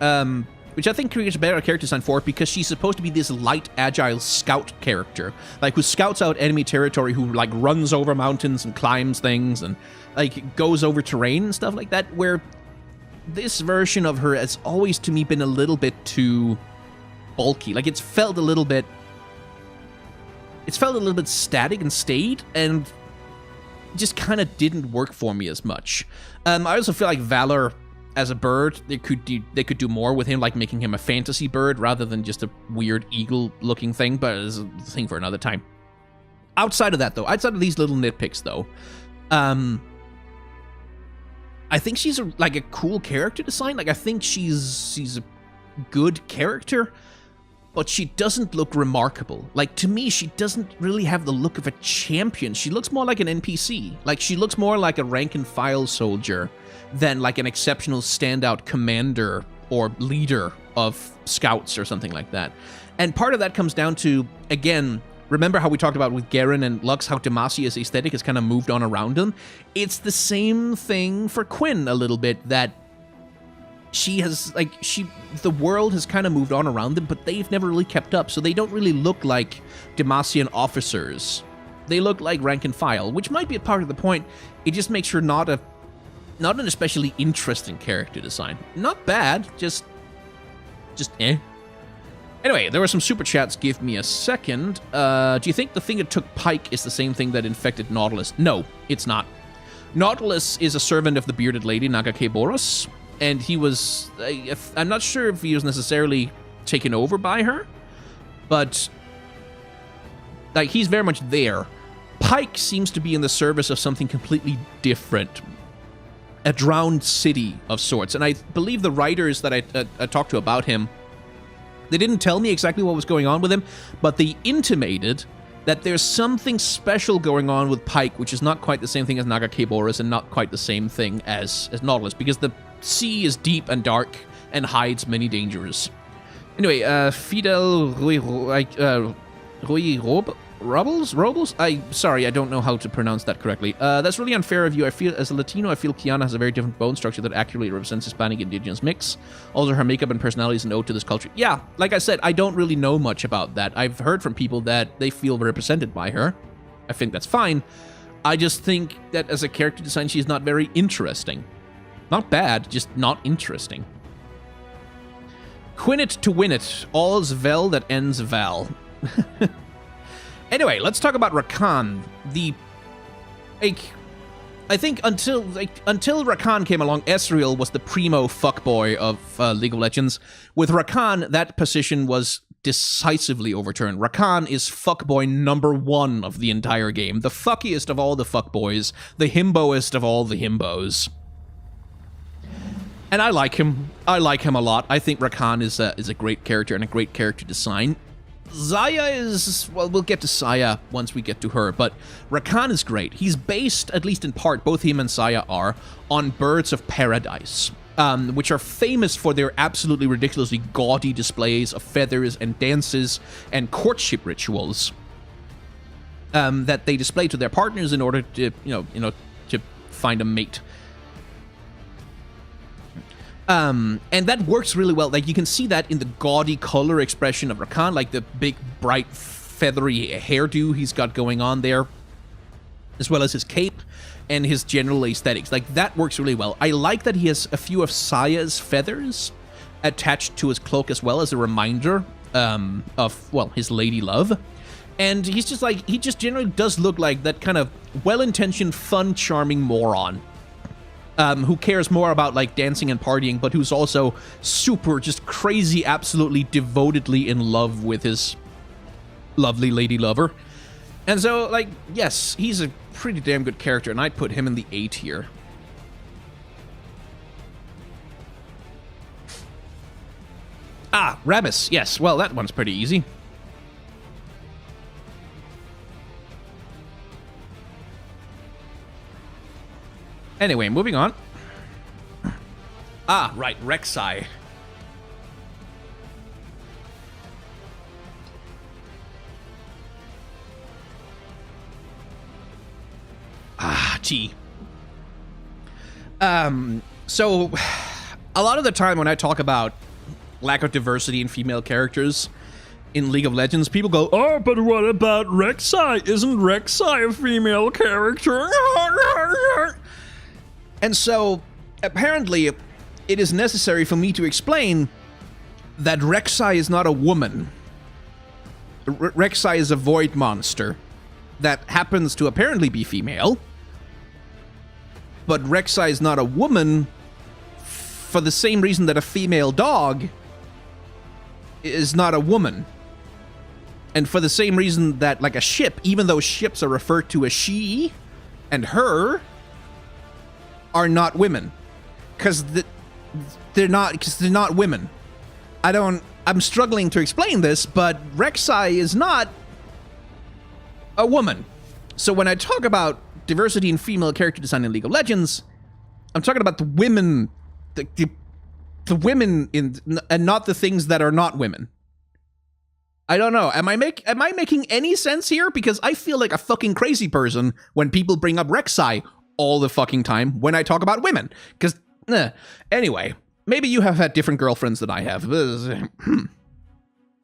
Which I think creates a better character design for her because she's supposed to be this light, agile scout character, like who scouts out enemy territory, who like runs over mountains and climbs things and like goes over terrain and stuff like that. Where this version of her has always, to me, been a little bit too bulky. Like it's felt a little bit static and staid, and just kind of didn't work for me as much. I also feel like Valor as a bird, they could do more with him, like making him a fantasy bird rather than just a weird eagle-looking thing, but it's a thing for another time. Outside of that, though, outside of these little nitpicks, though, I think she's like a cool character design. Like, I think she's a good character, but she doesn't look remarkable. Like, to me, she doesn't really have the look of a champion. She looks more like an NPC. Like, she looks more like a rank-and-file soldier than like an exceptional standout commander or leader of scouts or something like that. And part of that comes down to, again, remember how we talked about with Garen and Lux, how Demacia's aesthetic has kind of moved on around them? It's the same thing for Quinn a little bit, that she has, like, the world has kind of moved on around them, but they've never really kept up, so they don't really look like Demacian officers. They look like rank and file, which might be a part of the point. It just makes her not an especially interesting character design. Not bad, just eh. Anyway, there were some super chats. Give me a second. Do you think the thing that took Pike is the same thing that infected Nautilus? No, it's not. Nautilus is a servant of the bearded lady, Nagakeboros, and he was... I'm not sure if he was necessarily taken over by her, but like, he's very much there. Pike seems to be in the service of something completely different. A drowned city of sorts. And I believe the writers that I talked to about him, they didn't tell me exactly what was going on with him, but they intimated that there's something special going on with Pike, which is not quite the same thing as Nagakeboros and not quite the same thing as Nautilus, because the sea is deep and dark and hides many dangers. Anyway, Fidel Robles? Sorry, I don't know how to pronounce that correctly. That's really unfair of you. I feel, as a Latino, I feel Kiana has a very different bone structure that accurately represents Hispanic indigenous mix. Also, her makeup and personality is an ode to this culture. Yeah, like I said, I don't really know much about that. I've heard from people that they feel represented by her. I think that's fine. I just think that as a character design, she's not very interesting. Not bad, just not interesting. Quinn it to win it. All's Vel that ends Val. Anyway, let's talk about Rakan. I think until Rakan came along, Ezreal was the primo fuckboy of League of Legends. With Rakan, that position was decisively overturned. Rakan is fuckboy number 1 of the entire game. The fuckiest of all the fuckboys. The himboest of all the himbos. And I like him. I like him a lot. I think Rakan is a great character and a great character design. Xayah is... well, we'll get to Xayah once we get to her, but Rakan is great. He's based, at least in part, both him and Xayah are, on Birds of Paradise. which are famous for their absolutely ridiculously gaudy displays of feathers and dances and courtship rituals that they display to their partners in order to, to find a mate. And that works really well. Like, you can see that in the gaudy color expression of Rakan, like the big, bright, feathery hairdo he's got going on there, as well as his cape and his general aesthetics. Like, that works really well. I like that he has a few of Saya's feathers attached to his cloak as well, as a reminder of, well, his lady love. And he's just like, he just generally does look like that kind of well-intentioned, fun, charming moron. Who cares more about, like, dancing and partying, but who's also super, just crazy, absolutely devotedly in love with his lovely lady lover. And so, like, yes, he's a pretty damn good character, and I'd put him in the A tier. Ah, Rabis, yes, well, that one's pretty easy. Anyway, moving on. Ah, right, Rek'Sai. Ah, gee. So, a lot of the time when I talk about lack of diversity in female characters in League of Legends, people go, oh, but what about Rek'Sai? Isn't Rek'Sai a female character? And so, apparently, it is necessary for me to explain that Rek'Sai is not a woman. Rek'Sai is a void monster that happens to apparently be female. But Rek'Sai is not a woman for the same reason that a female dog is not a woman. And for the same reason that, like, a ship, even though ships are referred to as she and her, are not women, because they're not women. I'm struggling to explain this, but Rek'Sai is not a woman. So when I talk about diversity in female character design in League of Legends, I'm talking about the women, the women in, and not the things that are not women. I don't know. Am I making any sense here? Because I feel like a fucking crazy person when people bring up Rek'Sai all the fucking time when I talk about women. Because, anyway, maybe you have had different girlfriends than I have.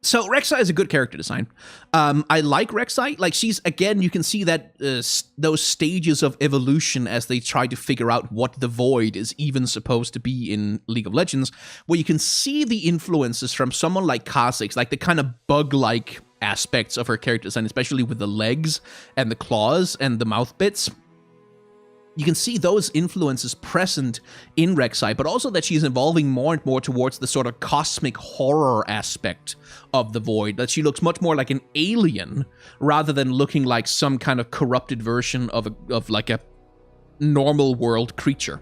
So, Rek'Sai is a good character design. I like Rek'Sai. Like, she's, again, you can see that those stages of evolution as they try to figure out what the Void is even supposed to be in League of Legends, where you can see the influences from someone like Kha'Zix, like the kind of bug-like aspects of her character design, especially with the legs and the claws and the mouth bits. You can see those influences present in Rek'Sai, but also that she's evolving more and more towards the sort of cosmic horror aspect of the Void, that she looks much more like an alien rather than looking like some kind of corrupted version of like a normal world creature.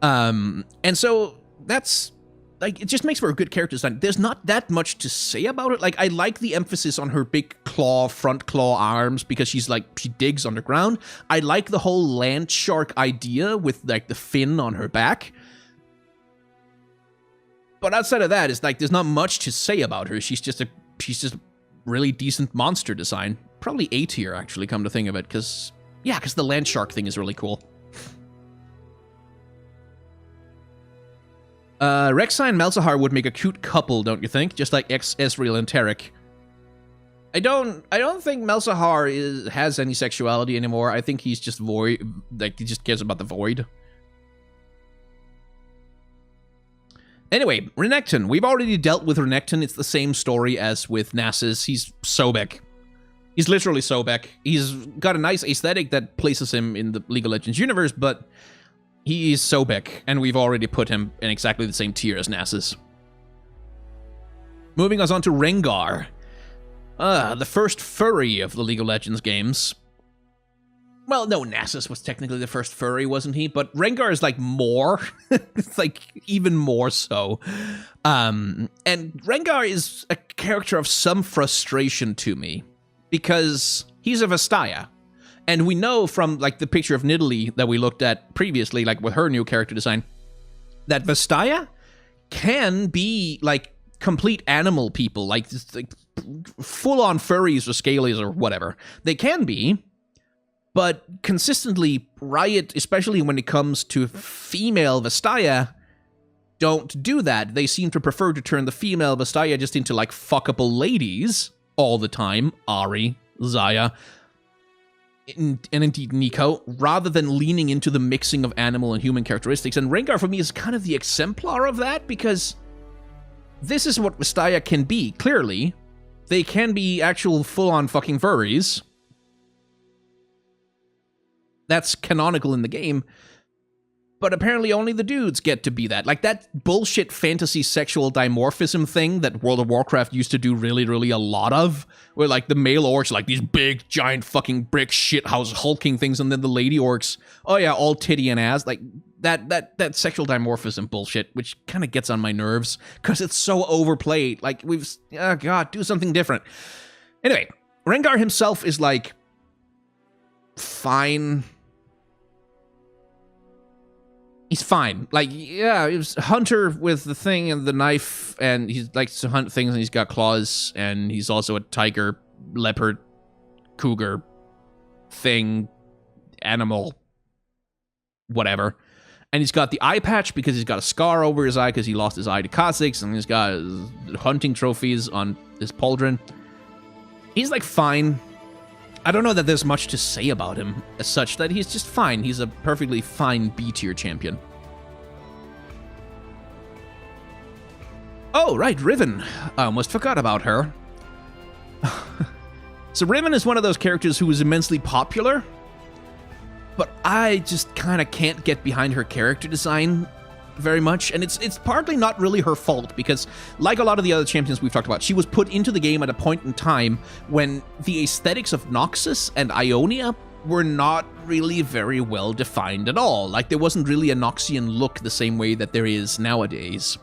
And so that's, like, it just makes for a good character design. There's not that much to say about it. Like, I like the emphasis on her big front claw arms, because she's like, she digs underground. I like the whole land shark idea with, like, the fin on her back. But outside of that, it's like, there's not much to say about her. She's just really decent monster design. Probably A tier, actually, come to think of it, because the land shark thing is really cool. Rek'Sai and Malzahar would make a cute couple, don't you think? Just like Ezreal and Taric. I don't think Malzahar has any sexuality anymore. I think he's just void. Like, he just cares about the Void. Anyway, Renekton. We've already dealt with Renekton. It's the same story as with Nasus. He's Sobek. He's literally Sobek. He's got a nice aesthetic that places him in the League of Legends universe, but he is Sobek, and we've already put him in exactly the same tier as Nasus. Moving us on to Rengar. The first furry of the League of Legends games. Well, no, Nasus was technically the first furry, wasn't he? But Rengar is, like, more. It's, like, even more so. And Rengar is a character of some frustration to me, because he's a Vastaya. And we know from, like, the picture of Nidalee that we looked at previously, like, with her new character design, that Vastaya can be, like, complete animal people, like full-on furries or scalies or whatever. They can be, but consistently, Riot, especially when it comes to female Vastaya, don't do that. They seem to prefer to turn the female Vastaya just into, like, fuckable ladies all the time. Ahri, Xayah, and indeed NiKo, rather than leaning into the mixing of animal and human characteristics. And Rengar, for me, is kind of the exemplar of that, because this is what Vastaya can be, clearly. They can be actual full-on fucking furries. That's canonical in the game. But apparently only the dudes get to be that. Like, that bullshit fantasy sexual dimorphism thing that World of Warcraft used to do really, really a lot of, where, like, the male orcs are, like, these big, giant fucking brick shithouse hulking things, and then the lady orcs, oh yeah, all titty and ass. Like, that sexual dimorphism bullshit, which kind of gets on my nerves, because it's so overplayed. Like, oh god, do something different. Anyway, Rengar himself is, like, fine. He's fine. Like, yeah, he was a hunter with the thing and the knife, and he likes to hunt things, and he's got claws, and he's also a tiger, leopard, cougar, thing, animal, whatever. And he's got the eye patch because he's got a scar over his eye because he lost his eye to Kha'Zix, and he's got hunting trophies on his pauldron. He's, like, fine. I don't know that there's much to say about him as such, that he's just fine. He's a perfectly fine B-tier champion. Oh, right, Riven. I almost forgot about her. So Riven is one of those characters who is immensely popular, but I just kind of can't get behind her character design very much, and it's partly not really her fault, because like a lot of the other champions we've talked about, she was put into the game at a point in time when the aesthetics of Noxus and Ionia were not really very well defined at all. Like, there wasn't really a Noxian look the same way that there is nowadays.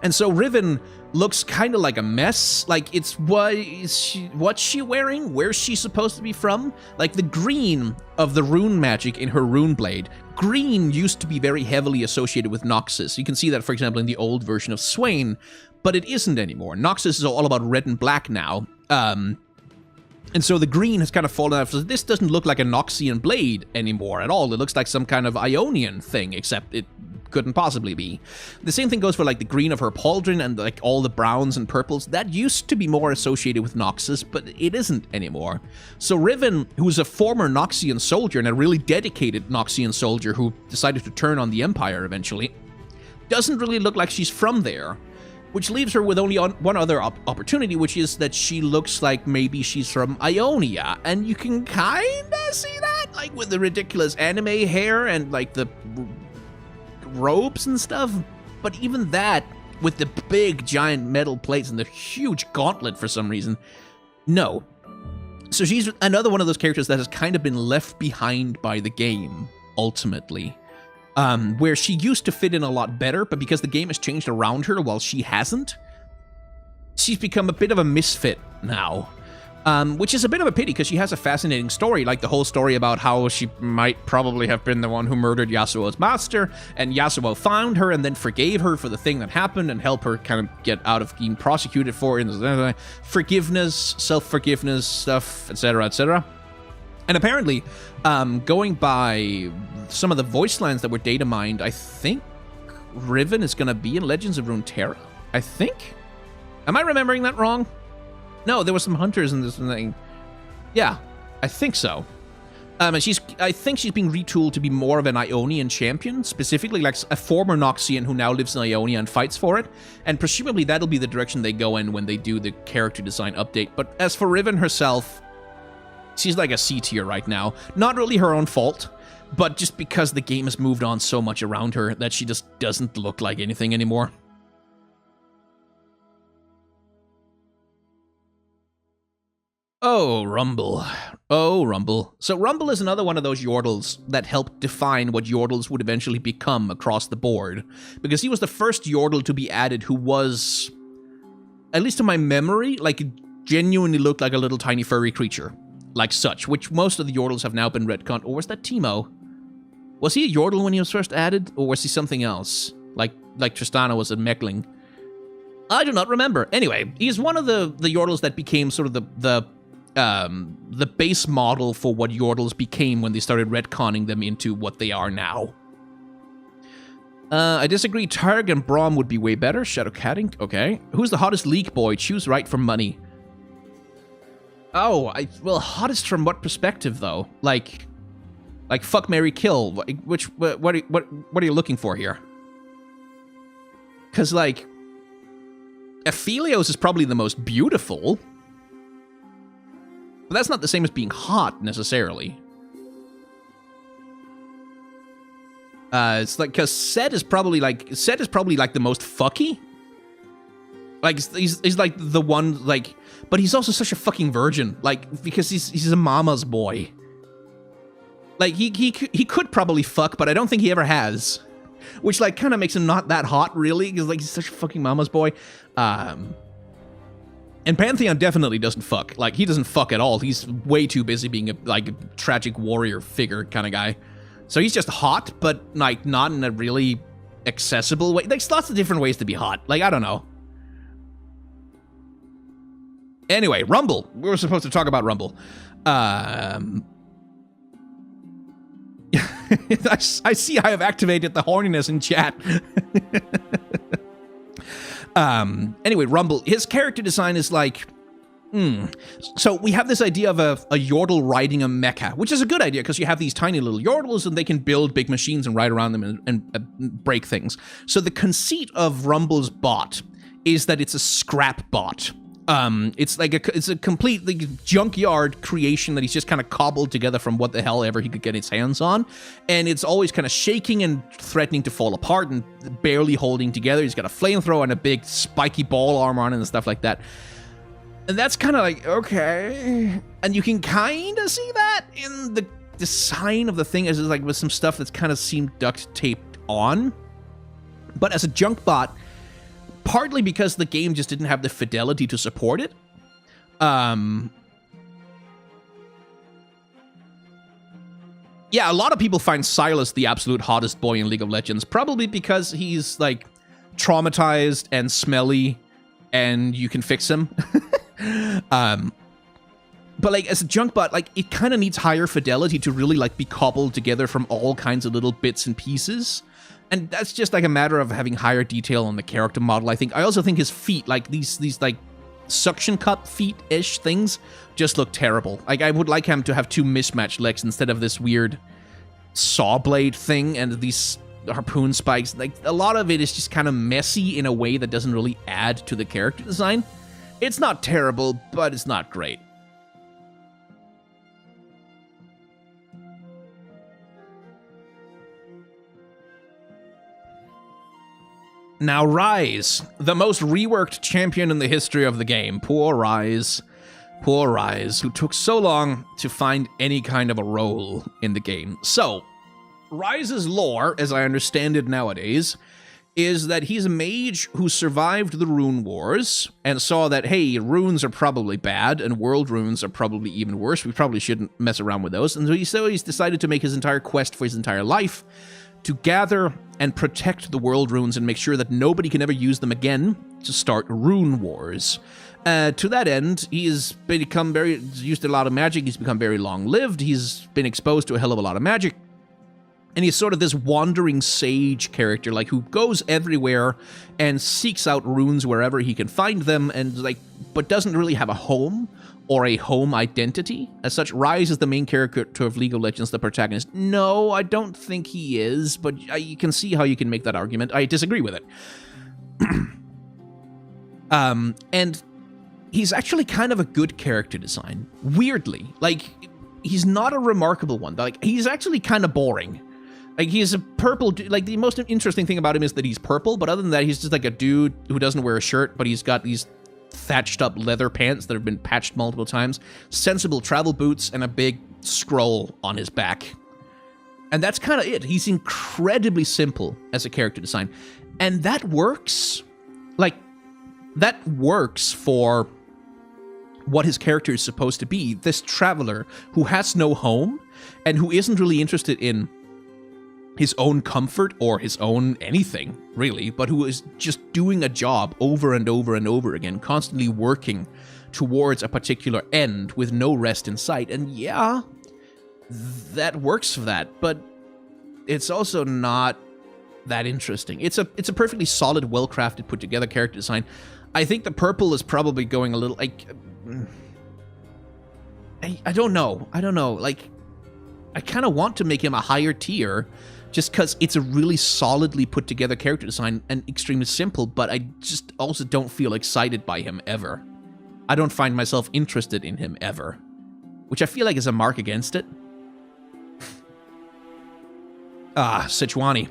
And so Riven looks kind of like a mess. Like, it's what's she wearing? Where's she supposed to be from? Like, the green of the rune magic in her rune blade. Green used to be very heavily associated with Noxus. You can see that, for example, in the old version of Swain, but it isn't anymore. Noxus is all about red and black now. And so the green has kind of fallen out. So this doesn't look like a Noxian blade anymore at all. It looks like some kind of Ionian thing, except it couldn't possibly be. The same thing goes for, like, the green of her pauldron and, like, all the browns and purples. That used to be more associated with Noxus, but it isn't anymore. So Riven, who's a former Noxian soldier and a really dedicated Noxian soldier who decided to turn on the Empire eventually, doesn't really look like she's from there. Which leaves her with only one other opportunity, which is that she looks like maybe she's from Ionia. And you can kinda see that, like, with the ridiculous anime hair and, like, the robes and stuff. But even that, with the big giant metal plates and the huge gauntlet for some reason, no. So she's another one of those characters that has kind of been left behind by the game, ultimately. Where she used to fit in a lot better, but because the game has changed around her while she hasn't, she's become a bit of a misfit now. Which is a bit of a pity, because she has a fascinating story, like the whole story about how she might probably have been the one who murdered Yasuo's master, and Yasuo found her and then forgave her for the thing that happened and helped her kind of get out of being prosecuted for it, and forgiveness, self-forgiveness stuff, etc., etc. And apparently, going by some of the voice lines that were data mined, I think Riven is going to be in Legends of Runeterra. I think? Am I remembering that wrong? No, there were some hunters in this thing. Yeah, I think so. And I think she's being retooled to be more of an Ionian champion, specifically like a former Noxian who now lives in Ionia and fights for it. And presumably that'll be the direction they go in when they do the character design update. But as for Riven herself, she's like a C tier right now. Not really her own fault, but just because the game has moved on so much around her that she just doesn't look like anything anymore. Oh, Rumble. Oh, Rumble. So Rumble is another one of those Yordles that helped define what Yordles would eventually become across the board. Because he was the first Yordle to be added who was, at least to my memory, like genuinely looked like a little tiny furry creature. like such, which most of the Yordles have now been retconned. Or was that Teemo? Was he a Yordle when he was first added, or was he something else? Like Tristana was a Mechling. I do not remember. Anyway, he's one of the Yordles that became sort of the base model for what Yordles became when they started retconning them into what they are now. I disagree. Targ and Braum would be way better. Shadowcatting, okay. Who's the hottest leak boy? Choose right for money. Oh, well, hottest from what perspective though? Like fuck, marry, kill. What are you looking for here? Because like, Aphelios is probably the most beautiful, but that's not the same as being hot necessarily. It's like, because Set is probably like the most fucky. Like he's like the one, like, but he's also such a fucking virgin, like, because he's a mama's boy. Like he could probably fuck, but I don't think he ever has, which like kind of makes him not that hot really, because like he's such a fucking mama's boy. And Pantheon definitely doesn't fuck. Like he doesn't fuck at all. He's way too busy being a tragic warrior figure kind of guy. So he's just hot, but like not in a really accessible way. There's lots of different ways to be hot. Like, I don't know. Anyway, Rumble. We were supposed to talk about Rumble. I see I have activated the horniness in chat. Anyway, Rumble. His character design is like... So we have this idea of a Yordle riding a mecha, which is a good idea because you have these tiny little Yordles and they can build big machines and ride around them and break things. So the conceit of Rumble's bot is that it's a scrap bot. It's like it's a complete junkyard creation that he's just kind of cobbled together from what the hell ever he could get his hands on, and it's always kind of shaking and threatening to fall apart and barely holding together. He's got a flamethrower and a big spiky ball arm on it and stuff like that. And that's kind of like, okay. And you can kind of see that in the design of the thing, as like with some stuff that's kind of seemed duct taped on. But as a junk bot, partly because the game just didn't have the fidelity to support it. Yeah, a lot of people find Silas the absolute hottest boy in League of Legends, probably because he's like traumatized and smelly and you can fix him. But like as a junk bot, like it kind of needs higher fidelity to really like be cobbled together from all kinds of little bits and pieces. And that's just like a matter of having higher detail on the character model, I think. I also think his feet, like these like suction cup feet-ish things, just look terrible. Like I would like him to have two mismatched legs instead of this weird saw blade thing and these harpoon spikes. Like a lot of it is just kind of messy in a way that doesn't really add to the character design. It's not terrible, but it's not great. Now Ryze, the most reworked champion in the history of the game. Poor Ryze. Poor Ryze, who took so long to find any kind of a role in the game. So, Ryze's lore, as I understand it nowadays, is that he's a mage who survived the Rune Wars and saw that, hey, runes are probably bad and world runes are probably even worse. We probably shouldn't mess around with those. And so he's decided to make his entire quest for his entire life to gather and protect the world runes and make sure that nobody can ever use them again to start rune wars. To that end, he's used a lot of magic. He's become very long-lived. He's been exposed to a hell of a lot of magic. And he's sort of this wandering sage character, like, who goes everywhere and seeks out runes wherever he can find them, and like, but doesn't really have a home or a home identity. As such, Ryze is the main character of League of Legends, the protagonist. No, I don't think he is, but you can see how you can make that argument. I disagree with it. And he's actually kind of a good character design. Weirdly. Like, he's not a remarkable one. Like, he's actually kind of boring. Like, he's a purple... Like, the most interesting thing about him is that he's purple, but other than that, he's just like a dude who doesn't wear a shirt, but he's got these thatched up leather pants that have been patched multiple times, sensible travel boots, and a big scroll on his back. And that's kind of it. He's incredibly simple as a character design. And that works. Like, that works for what his character is supposed to be. This traveler who has no home and who isn't really interested in his own comfort or his own anything, really, but who is just doing a job over and over and over again, constantly working towards a particular end with no rest in sight. And yeah, that works for that, but it's also not that interesting. It's a perfectly solid, well-crafted, put-together character design. I think the purple is probably going a little, like... I don't know. Like, I kind of want to make him a higher tier, just because it's a really solidly put-together character design and extremely simple, but I just also don't feel excited by him ever. I don't find myself interested in him ever, which I feel like is a mark against it. Sejuani,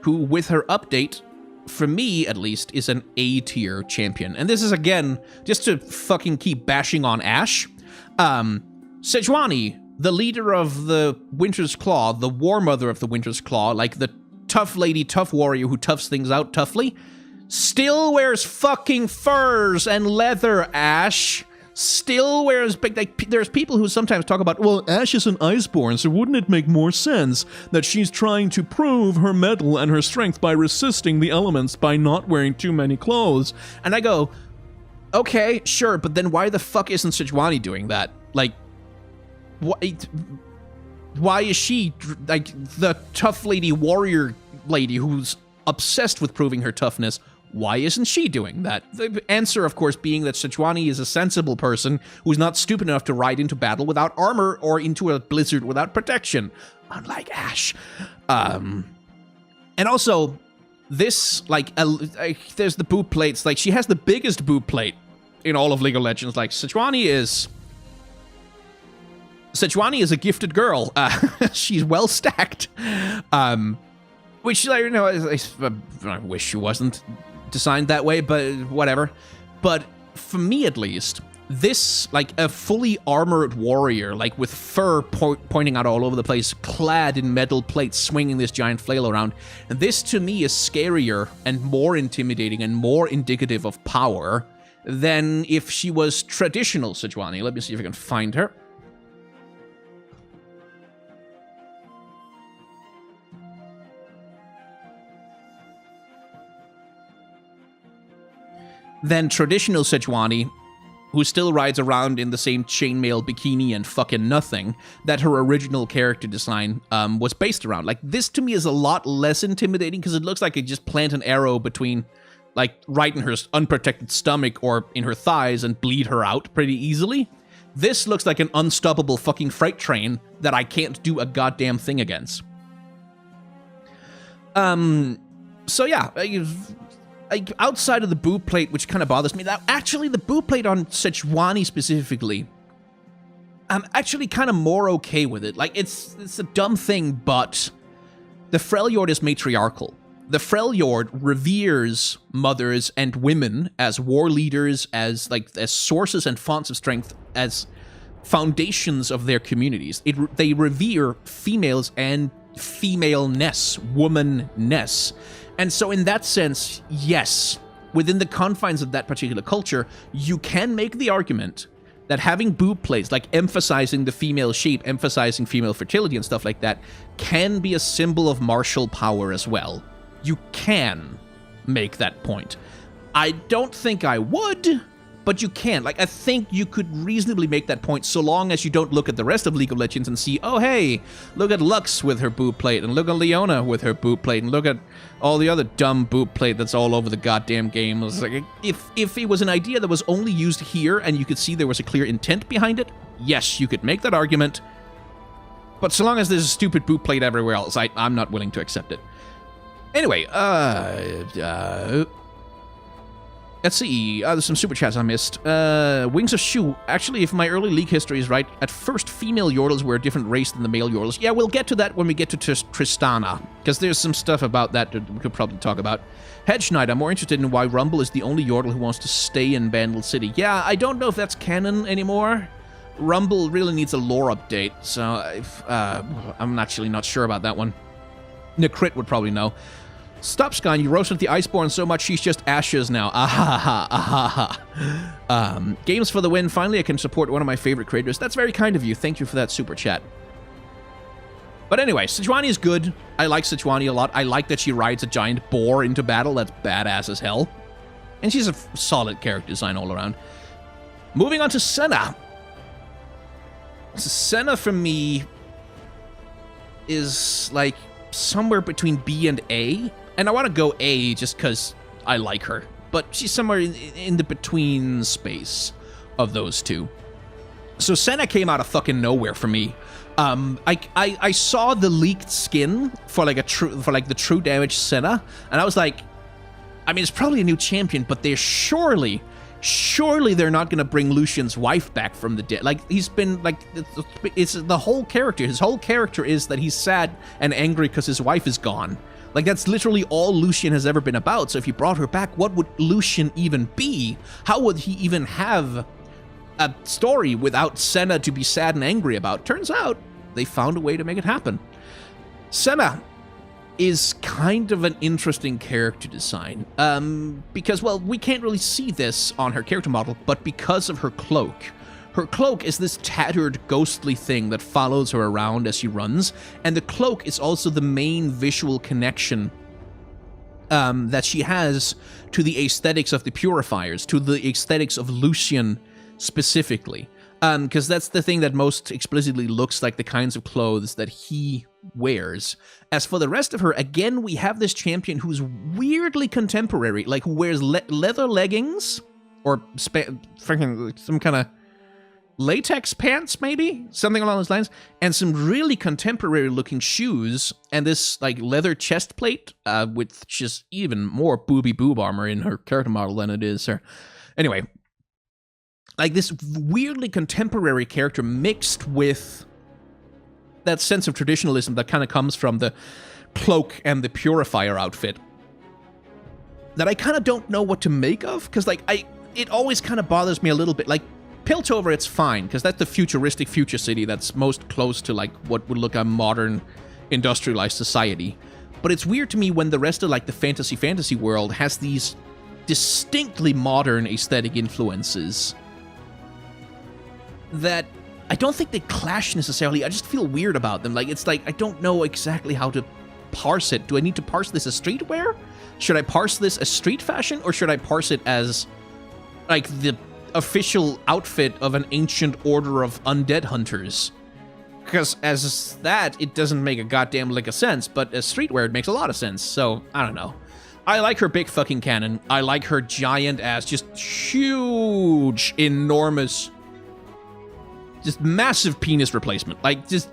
who, with her update, for me at least, is an A-tier champion. And this is, again, just to fucking keep bashing on Ashe. Sejuani, the leader of the Winter's Claw, the war mother of the Winter's Claw, like the tough lady, tough warrior who toughs things out toughly, still wears fucking furs and leather, Ashe. Still wears big, like, there's people who sometimes talk about, well, Ashe is an Iceborn, so wouldn't it make more sense that she's trying to prove her mettle and her strength by resisting the elements by not wearing too many clothes? And I go, okay, sure, but then why the fuck isn't Sejuani doing that? Like, why is she, like, the tough lady warrior lady who's obsessed with proving her toughness? Why isn't she doing that? The answer, of course, being that Sejuani is a sensible person who's not stupid enough to ride into battle without armor or into a blizzard without protection, unlike Ashe. And also, this, like, there's the boot plates. Like, she has the biggest boot plate in all of League of Legends. Like, Sejuani is a gifted girl. She's well stacked. Which, like, you know, I wish she wasn't designed that way, but whatever. But for me, at least, this, like, a fully armored warrior, like, with fur pointing out all over the place, clad in metal plates, swinging this giant flail around, this, to me, is scarier and more intimidating and more indicative of power than if she was traditional Sejuani. Let me see if I can find her. Than traditional Sejuani, who still rides around in the same chainmail bikini and fucking nothing that her original character design was based around. Like, this to me is a lot less intimidating because it looks like it just plant an arrow between, like, right in her unprotected stomach or in her thighs and bleed her out pretty easily. This looks like an unstoppable fucking freight train that I can't do a goddamn thing against. So yeah, like, outside of the boot plate, which kind of bothers me. Now, actually, the boot plate on Sejuani specifically, I'm actually kind of more okay with it. Like, it's a dumb thing, but the Freljord is matriarchal. The Freljord reveres mothers and women as war leaders, as sources and fonts of strength, as foundations of their communities. They revere females and femaleness, womanness. And so in that sense, yes, within the confines of that particular culture, you can make the argument that having boob plates, like emphasizing the female shape, emphasizing female fertility and stuff like that, can be a symbol of martial power as well. You can make that point. I don't think I would, but you can. Like, I think you could reasonably make that point so long as you don't look at the rest of League of Legends and see, oh, hey, look at Lux with her boot plate, and look at Leona with her boot plate, and look at all the other dumb boot plate that's all over the goddamn game. It's like, if it was an idea that was only used here and you could see there was a clear intent behind it, yes, you could make that argument. But so long as there's a stupid boot plate everywhere else, I'm not willing to accept it. Anyway, let's see, there's some super chats I missed. Wings of Shu. Actually, if my early League history is right, at first female Yordles were a different race than the male Yordles. Yeah, we'll get to that when we get to Tristana, because there's some stuff about that we could probably talk about. Hedge Knight, I'm more interested in why Rumble is the only Yordle who wants to stay in Vandal City. Yeah, I don't know if that's canon anymore. Rumble really needs a lore update, so I'm actually not sure about that one. Necrit would probably know. Stop, Skyn. You roasted the Iceborne so much she's just ashes now. Ahaha, ahaha. Games for the win. Finally, I can support one of my favorite creators. That's very kind of you. Thank you for that super chat. But anyway, Sejuani is good. I like Sejuani a lot. I like that she rides a giant boar into battle. That's badass as hell. And she's a solid character design all around. Moving on to Senna. Senna, for me, is like somewhere between B and A. And I want to go A just because I like her. But she's somewhere in the between space of those two. So Senna came out of fucking nowhere for me. I saw the leaked skin for like the true damage Senna, and I was like, I mean, it's probably a new champion, but they're surely they're not gonna bring Lucian's wife back from the dead. Like, he's been like, it's the whole character. His whole character is that he's sad and angry because his wife is gone. Like, that's literally all Lucian has ever been about. So if you brought her back, what would Lucian even be? How would he even have a story without Senna to be sad and angry about? Turns out they found a way to make it happen. Senna is kind of an interesting character design, because, well, we can't really see this on her character model, but because of her cloak. Her cloak is this tattered, ghostly thing that follows her around as she runs, and the cloak is also the main visual connection that she has to the aesthetics of the Purifiers, to the aesthetics of Lucian specifically. Because that's the thing that most explicitly looks like the kinds of clothes that he wears. As for the rest of her, again, we have this champion who's weirdly contemporary, like who wears leather leggings, or freaking some kind of latex pants, maybe? Something along those lines. And some really contemporary-looking shoes, and this like leather chest plate, with just even more booby boob armor in her character model than it is her. Anyway, like this weirdly contemporary character mixed with that sense of traditionalism that kind of comes from the cloak and the Purifier outfit that I kind of don't know what to make of, because like it always kind of bothers me a little bit. Like Piltover, it's fine because that's the futuristic future city that's most close to like what would look a modern industrialized society. But it's weird to me when the rest of like the fantasy world has these distinctly modern aesthetic influences that I don't think they clash necessarily. I just feel weird about them. Like, it's like, I don't know exactly how to parse it. Do I need to parse this as streetwear? Should I parse this as street fashion? Or should I parse it as, like, the official outfit of an ancient order of undead hunters? Because as that, it doesn't make a goddamn lick of sense. But as streetwear, it makes a lot of sense. So, I don't know. I like her big fucking cannon. I like her giant ass, just huge, enormous, just massive penis replacement. Like, just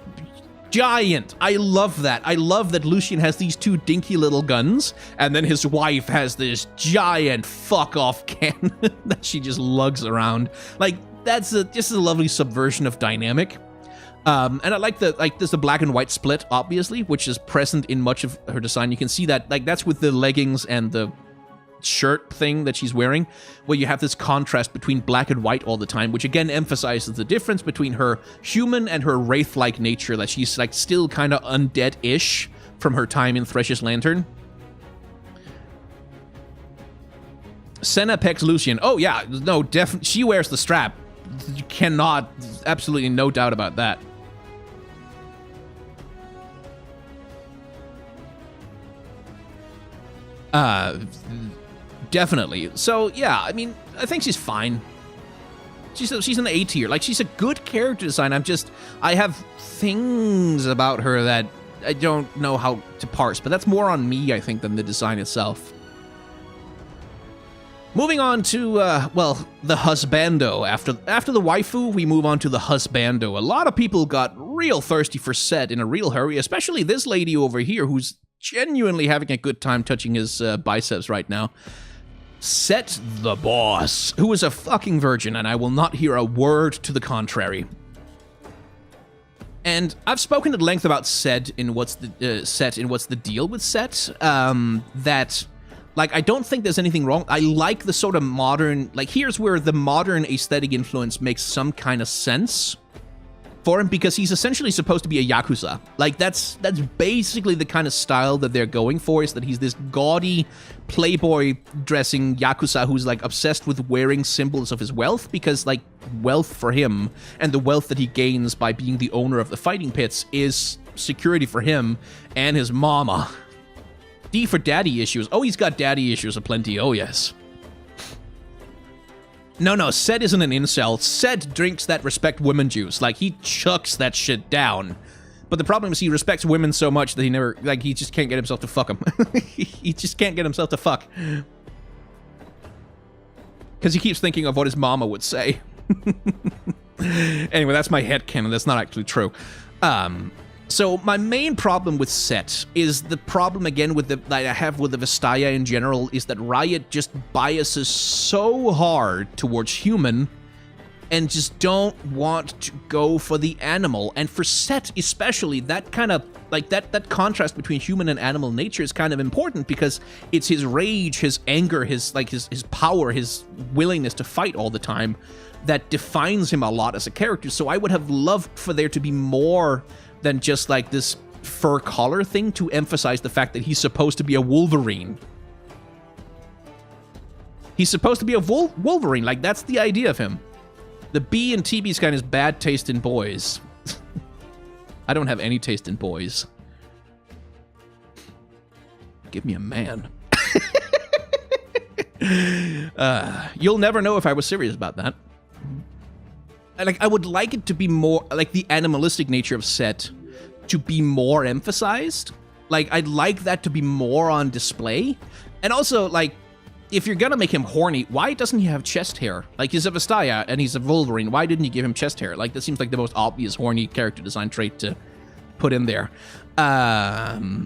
giant. I love that. I love that Lucian has these two dinky little guns, and then his wife has this giant fuck-off cannon that she just lugs around. Like, that's just a lovely subversion of dynamic. And I like there's the black and white split, obviously, which is present in much of her design. You can see that, like, that's with the leggings and the shirt thing that she's wearing, where you have this contrast between black and white all the time, which again emphasizes the difference between her human and her wraith-like nature, that she's like still kind of undead-ish from her time in Thresh's Lantern. Senna pegs Lucian. Oh yeah, no, definitely she wears the strap. You cannot, absolutely no doubt about that. Definitely. So, yeah, I mean, I think she's fine. She's an A tier. Like, she's a good character design. I have things about her that I don't know how to parse, but that's more on me, I think, than the design itself. Moving on to, well, the husbando. After the waifu, we move on to the husbando. A lot of people got real thirsty for Set in a real hurry, especially this lady over here who's genuinely having a good time touching his biceps right now. Set the boss, who is a fucking virgin, and I will not hear a word to the contrary. And I've spoken at length about Set in what's the deal with Set. That, like, I don't think there's anything wrong. I like the sort of modern, like, here's where the modern aesthetic influence makes some kind of sense for him because he's essentially supposed to be a Yakuza. Like, that's basically the kind of style that they're going for, is that he's this gaudy playboy dressing Yakuza who's, like, obsessed with wearing symbols of his wealth because, like, wealth for him and the wealth that he gains by being the owner of the fighting pits is security for him and his mama. D for daddy issues. Oh, he's got daddy issues aplenty. Oh, yes. No, Sed isn't an incel. Sed drinks that respect women juice. Like, he chucks that shit down. But the problem is he respects women so much that he never, like, he just can't get himself to fuck them. He just can't get himself to fuck. Because he keeps thinking of what his mama would say. Anyway, that's my headcanon. That's not actually true. So my main problem with Set is the problem, again, with that I have with the Vestaya in general, is that Riot just biases so hard towards human and just don't want to go for the animal. And for Set especially, that kind of, like, that contrast between human and animal nature is kind of important because it's his rage, his anger, his power, his willingness to fight all the time that defines him a lot as a character. So I would have loved for there to be more than just, like, this fur collar thing to emphasize the fact that he's supposed to be a Wolverine. He's supposed to be a Wolverine. Like, that's the idea of him. The B in TB's kind is bad taste in boys. I don't have any taste in boys. Give me a man. You'll never know if I was serious about that. Like, I would like it to be more, like, the animalistic nature of Set to be more emphasized. Like, I'd like that to be more on display. And also, like, if you're gonna make him horny, why doesn't he have chest hair? Like, he's a Vestaya and he's a Wolverine. Why didn't you give him chest hair? Like, that seems like the most obvious horny character design trait to put in there. But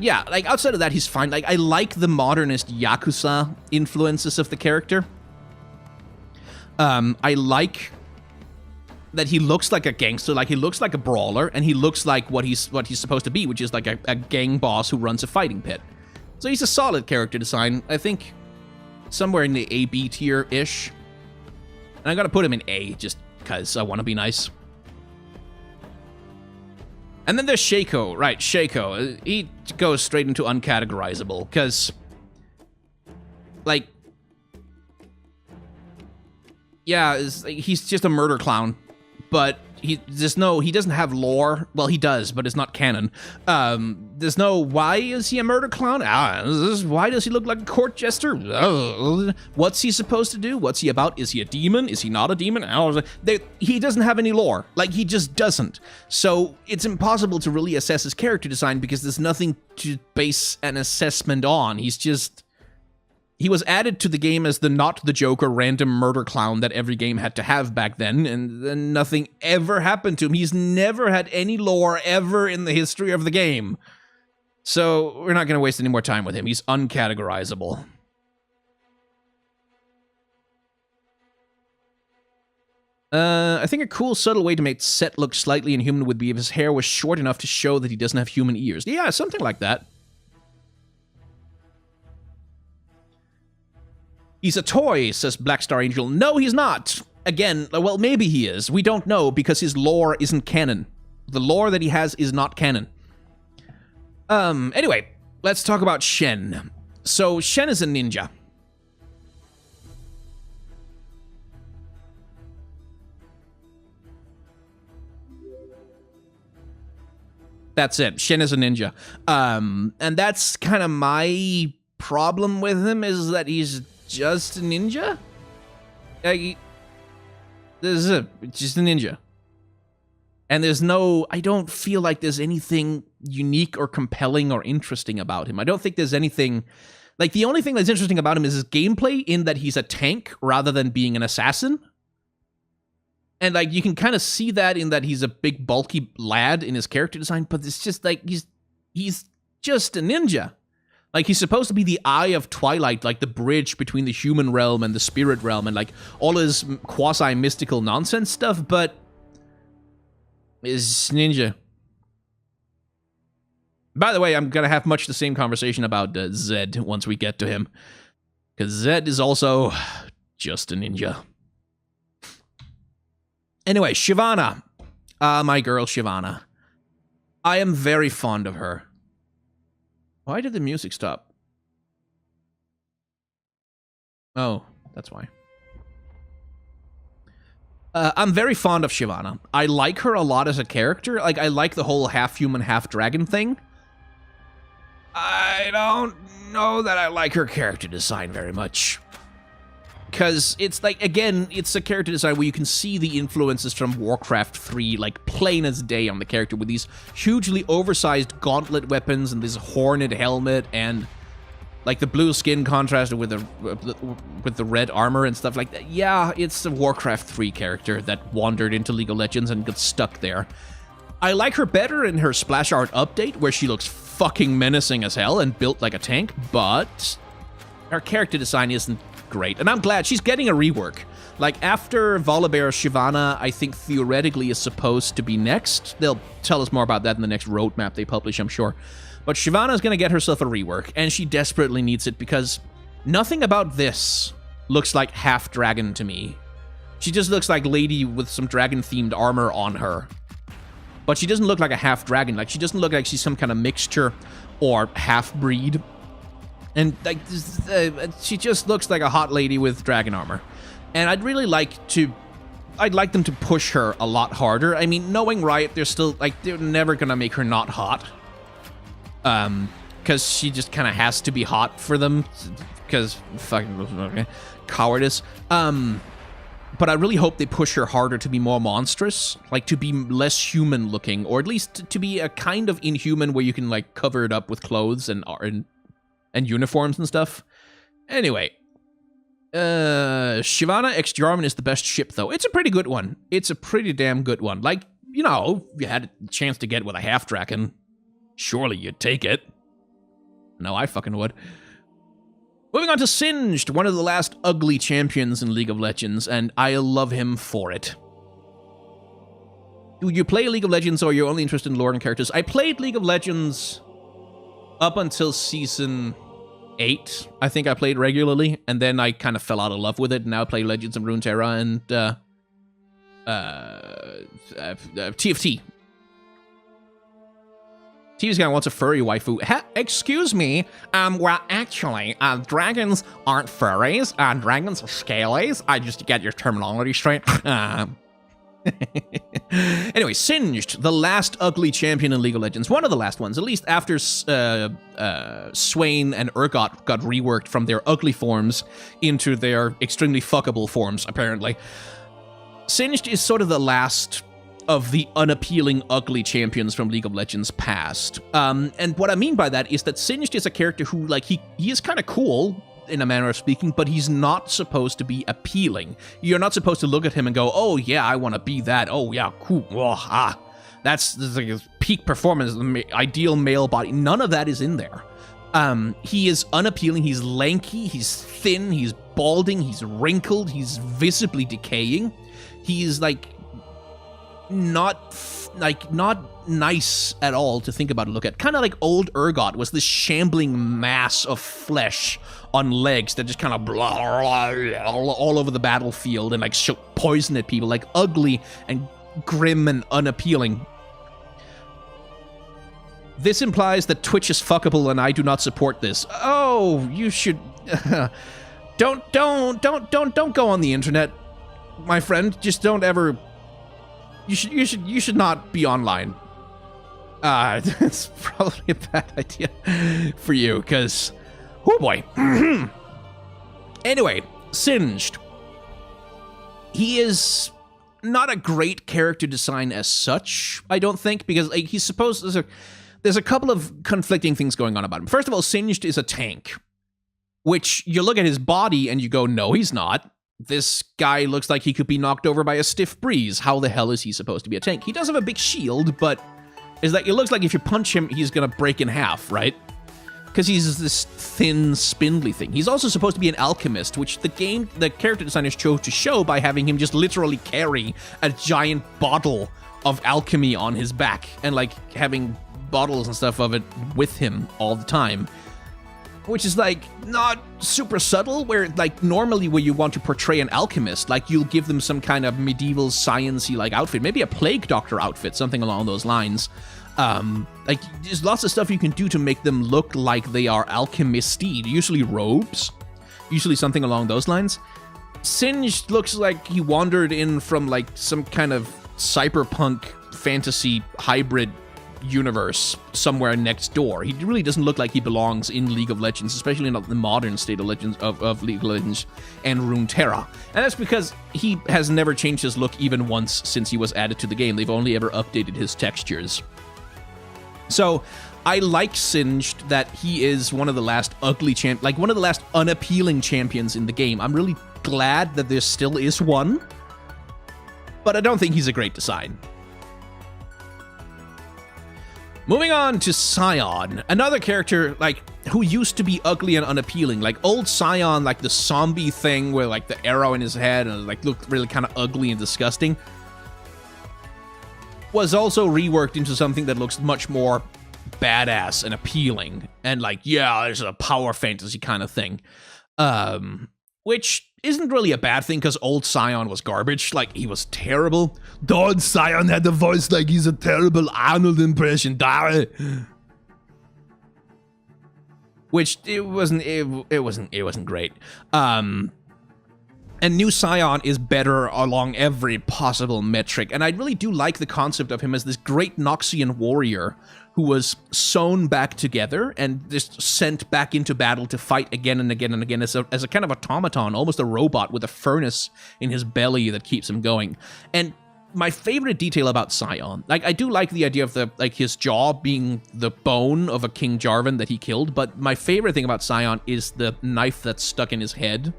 yeah, like, outside of that, he's fine. Like, I like the modernist Yakuza influences of the character. I like that he looks like a gangster, like he looks like a brawler, and he looks like what he's supposed to be, which is like a gang boss who runs a fighting pit. So he's a solid character design. I think somewhere in the A-B tier-ish. And I gotta put him in A, just because I want to be nice. And then there's Shaco, right, Shaco. He goes straight into uncategorizable, because, like, yeah, he's just a murder clown, but he doesn't have lore. Well, he does, but it's not canon. There's no, why is he a murder clown? Why does he look like a court jester? What's he supposed to do? What's he about? Is he a demon? Is he not a demon? He doesn't have any lore. Like, he just doesn't. So it's impossible to really assess his character design because there's nothing to base an assessment on. He was added to the game as the not the Joker random murder clown that every game had to have back then, and then nothing ever happened to him. He's never had any lore ever in the history of the game. So we're not going to waste any more time with him. He's uncategorizable. I think a cool, subtle way to make Set look slightly inhuman would be if his hair was short enough to show that he doesn't have human ears. Yeah, something like that. He's a toy, says Black Star Angel. No, he's not. Again, well, maybe he is. We don't know because his lore isn't canon. The lore that he has is not canon. Anyway, let's talk about Shen. So, Shen is a ninja. That's it. Shen is a ninja. And that's kind of my problem with him, is that he's just a ninja? Like, this is it. It's just a ninja. And there's no, I don't feel like there's anything unique or compelling or interesting about him. I don't think there's anything, like, the only thing that's interesting about him is his gameplay, in that he's a tank rather than being an assassin. And, like, you can kind of see that in that he's a big, bulky lad in his character design, but it's just, like, he's just a ninja. Like, he's supposed to be the Eye of Twilight, like the bridge between the human realm and the spirit realm, and, like, all his quasi-mystical nonsense stuff, but is ninja. By the way, I'm gonna have much the same conversation about Zed once we get to him, because Zed is also just a ninja. Anyway, Shyvana. My girl Shyvana. I am very fond of her. Why did the music stop? Oh, that's why. I'm very fond of Shyvana. I like her a lot as a character. Like, I like the whole half-human, half-dragon thing. I don't know that I like her character design very much. Because it's like, again, it's a character design where you can see the influences from Warcraft 3, like, plain as day on the character, with these hugely oversized gauntlet weapons and this horned helmet and, like, the blue skin contrasted with the red armor and stuff like that. Yeah, it's a Warcraft 3 character that wandered into League of Legends and got stuck there. I like her better in her splash art update, where she looks fucking menacing as hell and built like a tank, but her character design isn't great, and I'm glad she's getting a rework. Like, after Volibear, Shyvana, I think theoretically is supposed to be next. They'll tell us more about that in the next roadmap they publish, I'm sure. But Shyvana is going to get herself a rework, and she desperately needs it, because nothing about this looks like half-dragon to me. She just looks like lady with some dragon-themed armor on her. But she doesn't look like a half-dragon. Like, she doesn't look like she's some kind of mixture or half-breed. And, like, she just looks like a hot lady with dragon armor. And I'd really like to... I'd like them to push her a lot harder. I mean, knowing Riot, they're still... Like, they're never gonna make her not hot. Because she just kind of has to be hot for them. Because, fucking... cowardice. But I really hope they push her harder to be more monstrous. Like, to be less human-looking. Or at least to be a kind of inhuman where you can, like, cover it up with clothes and uniforms and stuff. Anyway. Shyvana X Jarman is the best ship, though. It's a pretty good one. It's a pretty damn good one. Like, you know, you had a chance to get with a half-dragon. Surely you'd take it. No, I fucking would. Moving on to Singed, one of the last ugly champions in League of Legends, and I love him for it. Do you play League of Legends, or are you only interested in lore and characters? I played League of Legends up until Season 8. I think I played regularly, and then I kind of fell out of love with it, and now I play Legends of Runeterra and TFT. TV's guy wants a furry waifu. Excuse me. Well, actually, dragons aren't furries. Dragons are scalies. I just get your terminology straight. Anyway, Singed, the last ugly champion in League of Legends. One of the last ones, at least after Swain and Urgot got reworked from their ugly forms into their extremely fuckable forms, apparently. Singed is sort of the last of the unappealing, ugly champions from League of Legends past. And what I mean by that is that Singed is a character who, like, he is kind of cool, in a manner of speaking, but he's not supposed to be appealing. You're not supposed to look at him and go, oh, yeah, I want to be that. Oh, yeah, cool. Oh, that's like a peak performance, ideal male body. None of that is in there. He is unappealing. He's lanky. He's thin. He's balding. He's wrinkled. He's visibly decaying. He's, like, not nice at all to think about and look at. Kind of like old Urgot was this shambling mass of flesh on legs that just kind of all over the battlefield and like poison at people, like ugly and grim and unappealing. This implies that Twitch is fuckable and I do not support this. Oh, you should don't go on the internet, my friend. Just don't ever. You should not be online. That's probably a bad idea for you, because, oh boy. Anyway, Singed. He is not a great character design as such, I don't think, because like, he's supposed. There's a couple of conflicting things going on about him. First of all, Singed is a tank, which you look at his body and you go, no, he's not. This guy looks like he could be knocked over by a stiff breeze. How the hell is he supposed to be a tank? He does have a big shield, but it's like, it looks like if you punch him, he's gonna break in half, right? Because he's this thin, spindly thing. He's also supposed to be an alchemist, which the character designers chose to show by having him just literally carry a giant bottle of alchemy on his back and like having bottles and stuff of it with him all the time. which is like not super subtle, where like normally where you want to portray an alchemist, like you'll give them some kind of medieval science-y like outfit, maybe a plague doctor outfit, something along those lines. Like there's lots of stuff you can do to make them look like they are alchemisty, usually robes, usually something along those lines. Singed looks like he wandered in from like some kind of cyberpunk fantasy hybrid universe somewhere next door. He really doesn't look like he belongs in League of Legends, especially not the modern state of Legends of League of Legends and Runeterra. And that's because he has never changed his look even once since he was added to the game. They've only ever updated his textures. So I like Singed that he is one of the last ugly one of the last unappealing champions in the game. I'm really glad that there still is one, but I don't think he's a great design. Moving on to Sion, another character like who used to be ugly and unappealing, like old Sion, like the zombie thing where like the arrow in his head and like looked really kind of ugly and disgusting, was also reworked into something that looks much more badass and appealing and like, yeah, there's a power fantasy kind of thing, which isn't really a bad thing because old Sion was garbage. Like, he was terrible. The old Sion had a voice like he's a terrible Arnold impression. Which it wasn't great. And new Sion is better along every possible metric. And I really do like the concept of him as this great Noxian warrior who was sewn back together and just sent back into battle to fight again and again and again as a kind of automaton, almost a robot with a furnace in his belly that keeps him going. And my favorite detail about Sion, like I do like the idea of his jaw being the bone of a King Jarvan that he killed, but my favorite thing about Sion is the knife that's stuck in his head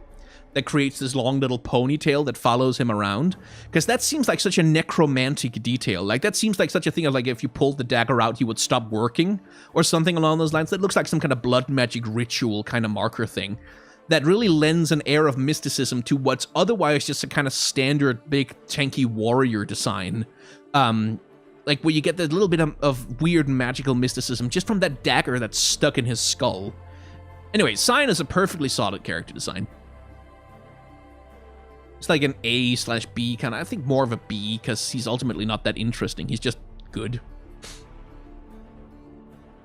that creates this long little ponytail that follows him around. Because that seems like such a necromantic detail. Like, that seems like such a thing of, like, if you pulled the dagger out, he would stop working, or something along those lines. That looks like some kind of blood magic ritual kind of marker thing that really lends an air of mysticism to what's otherwise just a kind of standard big tanky warrior design. Like, where you get that little bit of weird magical mysticism just from that dagger that's stuck in his skull. Anyway, Sion is a perfectly solid character design. It's like an A/B kind of, I think more of a B, because he's ultimately not that interesting. He's just good.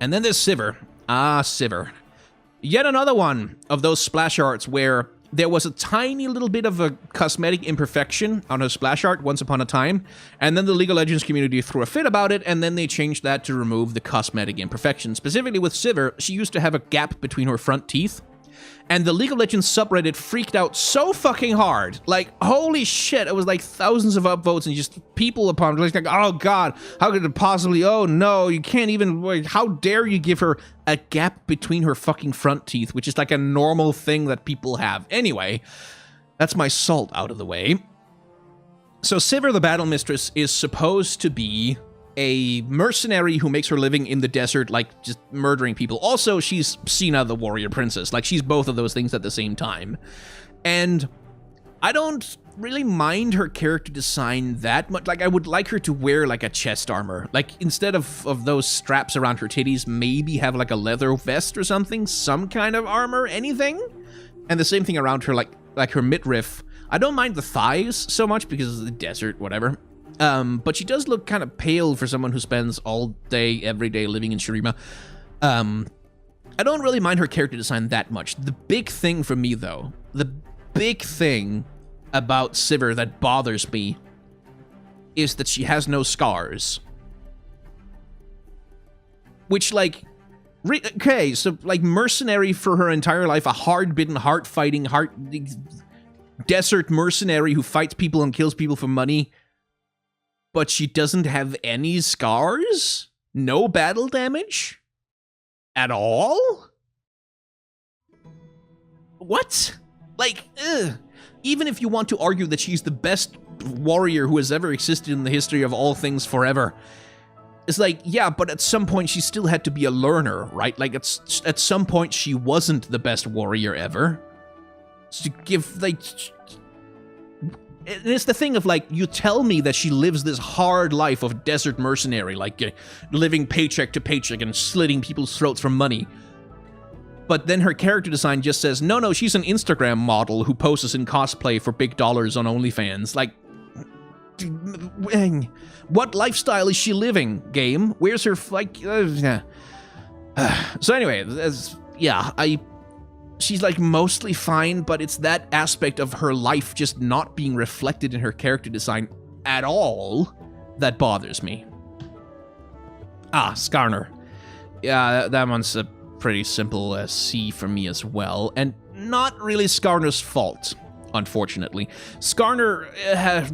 And then there's Sivir. Ah, Sivir. Yet another one of those splash arts where there was a tiny little bit of a cosmetic imperfection on her splash art once upon a time, and then the League of Legends community threw a fit about it, and then they changed that to remove the cosmetic imperfection. Specifically with Sivir, she used to have a gap between her front teeth, and the League of Legends subreddit freaked out so fucking hard. Like, holy shit, it was like thousands of upvotes and just people upon like, oh god, how could it possibly, oh no, you can't even, like, how dare you give her a gap between her fucking front teeth, which is like a normal thing that people have. Anyway, that's my salt out of the way. So Sivir the Battle Mistress is supposed to be a mercenary who makes her living in the desert, like, just murdering people. Also, she's Sina the Warrior Princess. Like, she's both of those things at the same time. And I don't really mind her character design that much. Like, I would like her to wear, like, a chest armor. Like, instead of those straps around her titties, maybe have, like, a leather vest or something. Some kind of armor, anything. And the same thing around her, like her midriff. I don't mind the thighs so much because of the desert, whatever. But she does look kind of pale for someone who spends all day, every day living in Shurima. I don't really mind her character design that much. The big thing for me, though, the big thing about Sivir that bothers me is that she has no scars. Which, like, okay, so, like, mercenary for her entire life, a hard-bitten, hard-fighting, desert mercenary who fights people and kills people for money. But she doesn't have any scars? No battle damage? At all? What? Like, ugh. Even if you want to argue that she's the best warrior who has ever existed in the history of all things forever, it's like, yeah, but at some point she still had to be a learner, right? Like, at some point she wasn't the best warrior ever. So to give, like... And it's the thing of, like, you tell me that she lives this hard life of desert mercenary, like living paycheck to paycheck and slitting people's throats for money. But then her character design just says, no, she's an Instagram model who poses in cosplay for big dollars on OnlyFans. Like, what lifestyle is she living, game? Where's her, like, so anyway, she's like mostly fine, but it's that aspect of her life just not being reflected in her character design at all that bothers me. Skarner. Yeah, that one's a pretty simple C for me as well, and not really Skarner's fault, unfortunately. Skarner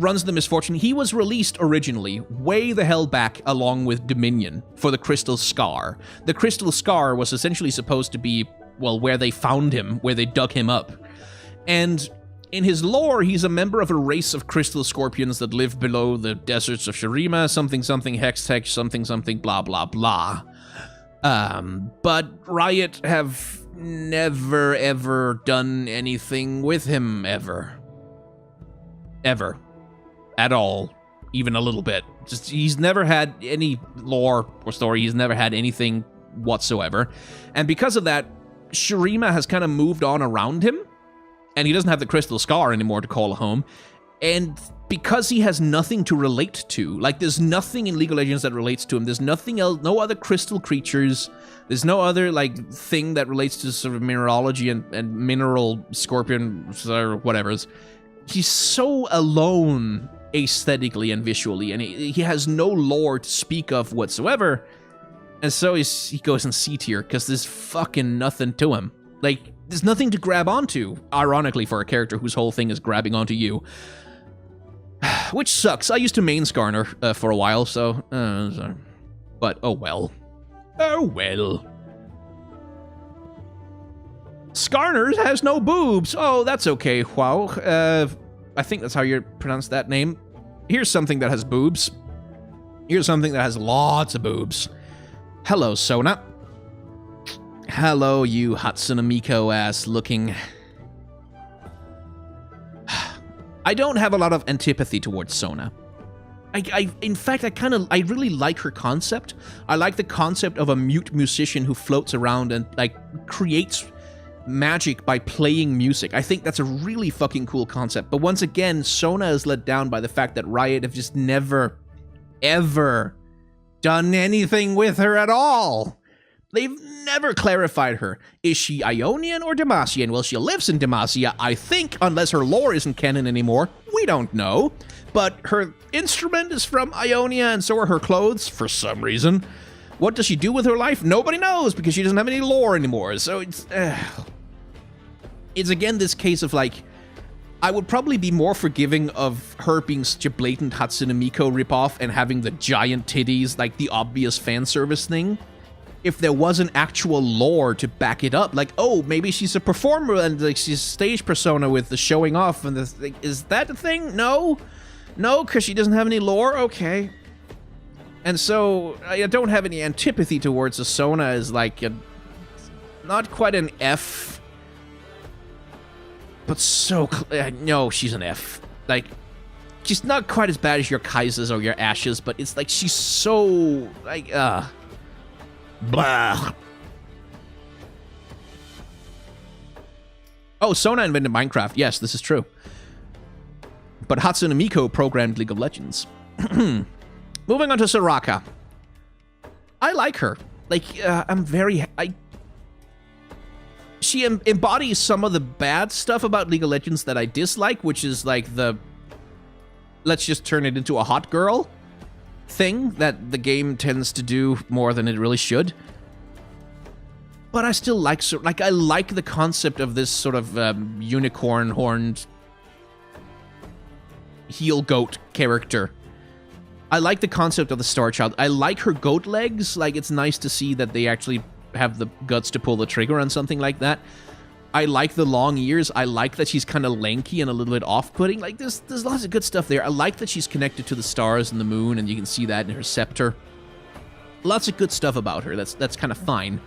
runs the misfortune. He was released originally way the hell back along with Dominion for the Crystal Scar. The Crystal Scar was essentially supposed to be, well, where they found him, where they dug him up. And in his lore, he's a member of a race of crystal scorpions that live below the deserts of Shurima, something, hex, something, blah, blah, blah. But Riot have never, ever done anything with him, ever. Ever. At all. Even a little bit. Just, he's never had any lore or story. He's never had anything whatsoever. And because of that, Shurima has kind of moved on around him. And he doesn't have the Crystal Scar anymore to call home. And because he has nothing to relate to, like there's nothing in League of Legends that relates to him, there's nothing else, no other crystal creatures, there's no other like thing that relates to sort of mineralogy and mineral scorpions or whatever. He's so alone aesthetically and visually, and he has no lore to speak of whatsoever, and so he goes in C tier because there's fucking nothing to him. Like, there's nothing to grab onto, ironically, for a character whose whole thing is grabbing onto you. Which sucks. I used to main Skarner for a while, so... but, oh well. Oh well. Skarner has no boobs! Oh, that's okay, wow. I think that's how you pronounce that name. Here's something that has boobs. Here's something that has lots of boobs. Hello, Sona. Hello, you Hatsune Miku-ass looking... I don't have a lot of antipathy towards Sona. In fact, I really like her concept. I like the concept of a mute musician who floats around and, like, creates magic by playing music. I think that's a really fucking cool concept. But once again, Sona is let down by the fact that Riot have just never, ever done anything with her at all. They've never clarified her. Is she Ionian or Demacian? Well, she lives in Demacia, I think, unless her lore isn't canon anymore. We don't know. But her instrument is from Ionia, and so are her clothes, for some reason. What does she do with her life? Nobody knows, because she doesn't have any lore anymore. So it's again this case of, like, I would probably be more forgiving of her being such a blatant Hatsune Miku ripoff and having the giant titties, like the obvious fan service thing, if there was an actual lore to back it up. Like, oh, maybe she's a performer and like she's a stage persona with the showing off and the thing. Is that the thing? No, because she doesn't have any lore. Okay, and so I don't have any antipathy towards Sona as like not quite an F, but so no, she's an F. Like, she's not quite as bad as your Kaisers or your Ashes, but it's like she's so like blah. Oh, Sona invented Minecraft. Yes, this is true. But Hatsune Miku programmed League of Legends. Moving on to Soraka. I like her. Like, she embodies some of the bad stuff about League of Legends that I dislike, which is like the let's just turn it into a hot girl thing that the game tends to do more than it really should. But I still like I like the concept of this sort of unicorn horned heel goat character. I like the concept of the Star Child. I like her goat legs. Like, it's nice to see that they actually have the guts to pull the trigger on something like that. I like the long ears. I like that she's kind of lanky and a little bit off-putting. Like, there's lots of good stuff there. I like that she's connected to the stars and the moon, and you can see that in her scepter. Lots of good stuff about her. That's kind of fine.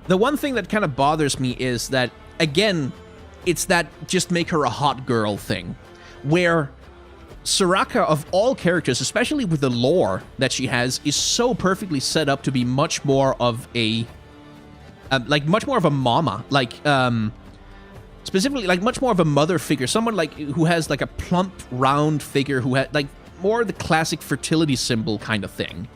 The one thing that kind of bothers me is that, again, it's that just make her a hot girl thing, where Soraka, of all characters, especially with the lore that she has, is so perfectly set up to be much more of a like much more of a mama, like specifically like much more of a mother figure, someone like who has like a plump, round figure who had like more the classic fertility symbol kind of thing.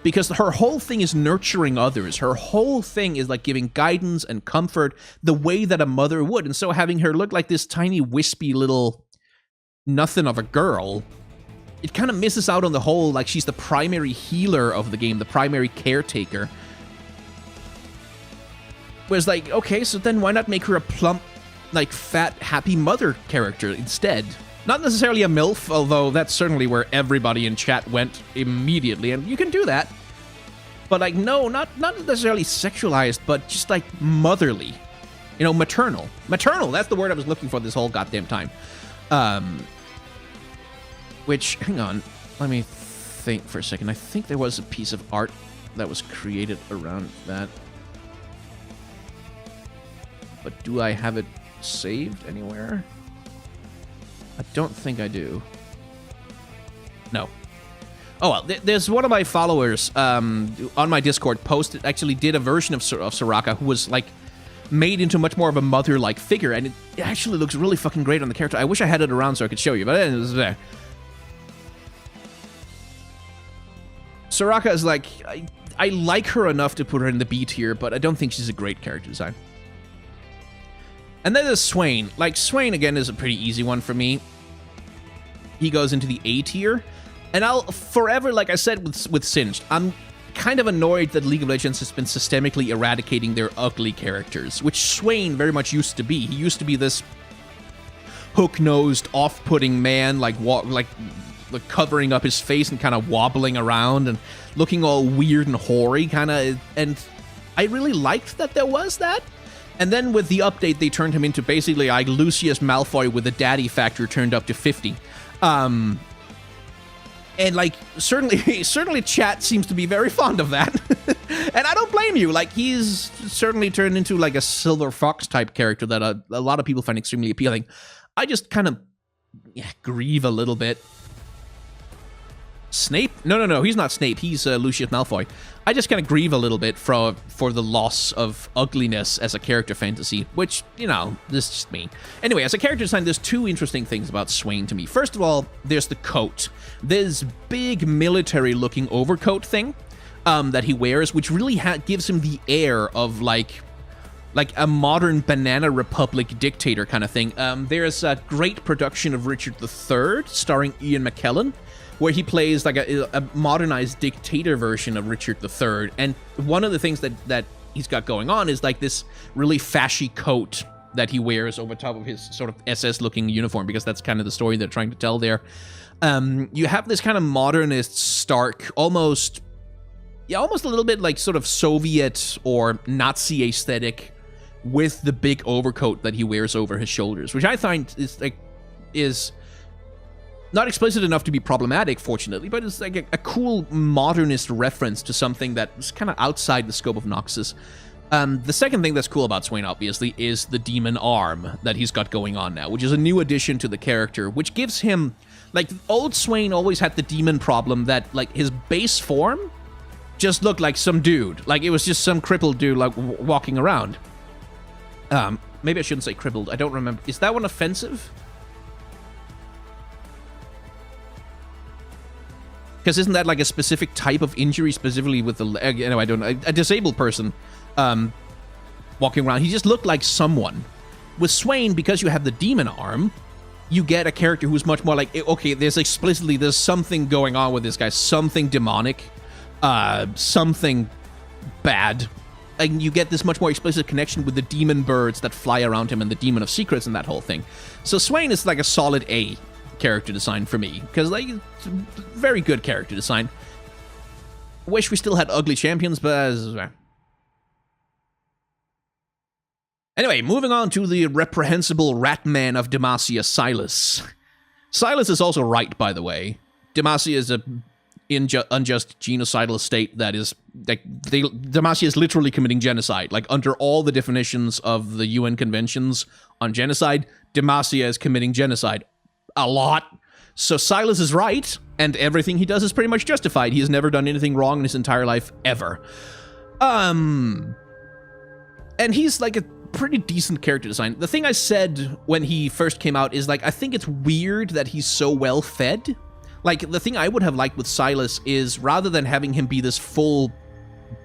Because her whole thing is nurturing others. Her whole thing is like giving guidance and comfort the way that a mother would. And so having her look like this tiny, wispy little nothing of a girl, it kind of misses out on the whole, like she's the primary healer of the game, the primary caretaker. Whereas like, okay, so then why not make her a plump, like fat, happy mother character instead? Not necessarily a MILF, although that's certainly where everybody in chat went immediately, and you can do that. But like, no, not necessarily sexualized, but just like motherly. You know, maternal. Maternal, that's the word I was looking for this whole goddamn time. Which, hang on, let me think for a second. I think there was a piece of art that was created around that. But do I have it saved anywhere? I don't think I do. No. Oh, well, there's one of my followers on my Discord actually did a version of Soraka who was, like, made into much more of a mother-like figure, and it actually looks really fucking great on the character. I wish I had it around so I could show you, but it was there. Soraka is, like, I like her enough to put her in the B tier, but I don't think she's a great character design. And then there's Swain. Like, Swain, again, is a pretty easy one for me. He goes into the A tier. And I'll forever, like I said with Singed, I'm kind of annoyed that League of Legends has been systemically eradicating their ugly characters, which Swain very much used to be. He used to be this hook-nosed, off-putting man, like covering up his face and kind of wobbling around and looking all weird and hoary, kind of. And I really liked that there was that. And then with the update, they turned him into basically like Lucius Malfoy with the daddy factor turned up to 50. And like, certainly chat seems to be very fond of that. And I don't blame you. Like, he's certainly turned into like a Silver Fox type character that a lot of people find extremely appealing. I just kind of grieve a little bit. Snape? No, he's not Snape. He's Lucius Malfoy. I just kind of grieve a little bit for the loss of ugliness as a character fantasy, which, you know, this is just me. Anyway, as a character design, there's two interesting things about Swain to me. First of all, there's the coat. This big military-looking overcoat thing that he wears, which really gives him the air of, like a modern Banana Republic dictator kind of thing. There's a great production of Richard III, starring Ian McKellen, where he plays like a modernized dictator version of Richard III. And one of the things that he's got going on is like this really fashy coat that he wears over top of his sort of SS-looking uniform, because that's kind of the story they're trying to tell there. You have this kind of modernist, stark, almost a little bit like sort of Soviet or Nazi aesthetic with the big overcoat that he wears over his shoulders, which I find is not explicit enough to be problematic, fortunately, but it's like a cool modernist reference to something that's kind of outside the scope of Noxus. The second thing that's cool about Swain, obviously, is the demon arm that he's got going on now, which is a new addition to the character, which gives him, like, old Swain always had the demon problem that, like, his base form just looked like some dude. Like, it was just some crippled dude, like, walking around. Maybe I shouldn't say crippled. I don't remember. Is that one offensive? Because isn't that like a specific type of injury, specifically with the leg? No, I don't know. A disabled person walking around. He just looked like someone. With Swain, because you have the demon arm, you get a character who's much more like, okay, there's something going on with this guy. Something demonic. Something bad. And you get this much more explicit connection with the demon birds that fly around him and the demon of secrets and that whole thing. So Swain is like a solid A character design for me, because like it's very good character design. Wish we still had ugly champions, but anyway, moving on to the reprehensible rat man of Demacia, Silas. Silas is also right, by the way. Demacia is a unjust genocidal state that is like Demacia is literally committing genocide. Like, under all the definitions of the UN conventions on genocide, Demacia is committing genocide a lot. So Silas is right, and everything he does is pretty much justified. He has never done anything wrong in his entire life, ever. And he's like a pretty decent character design. The thing I said when he first came out is like, I think it's weird that he's so well fed. Like, the thing I would have liked with Sylas is rather than having him be this full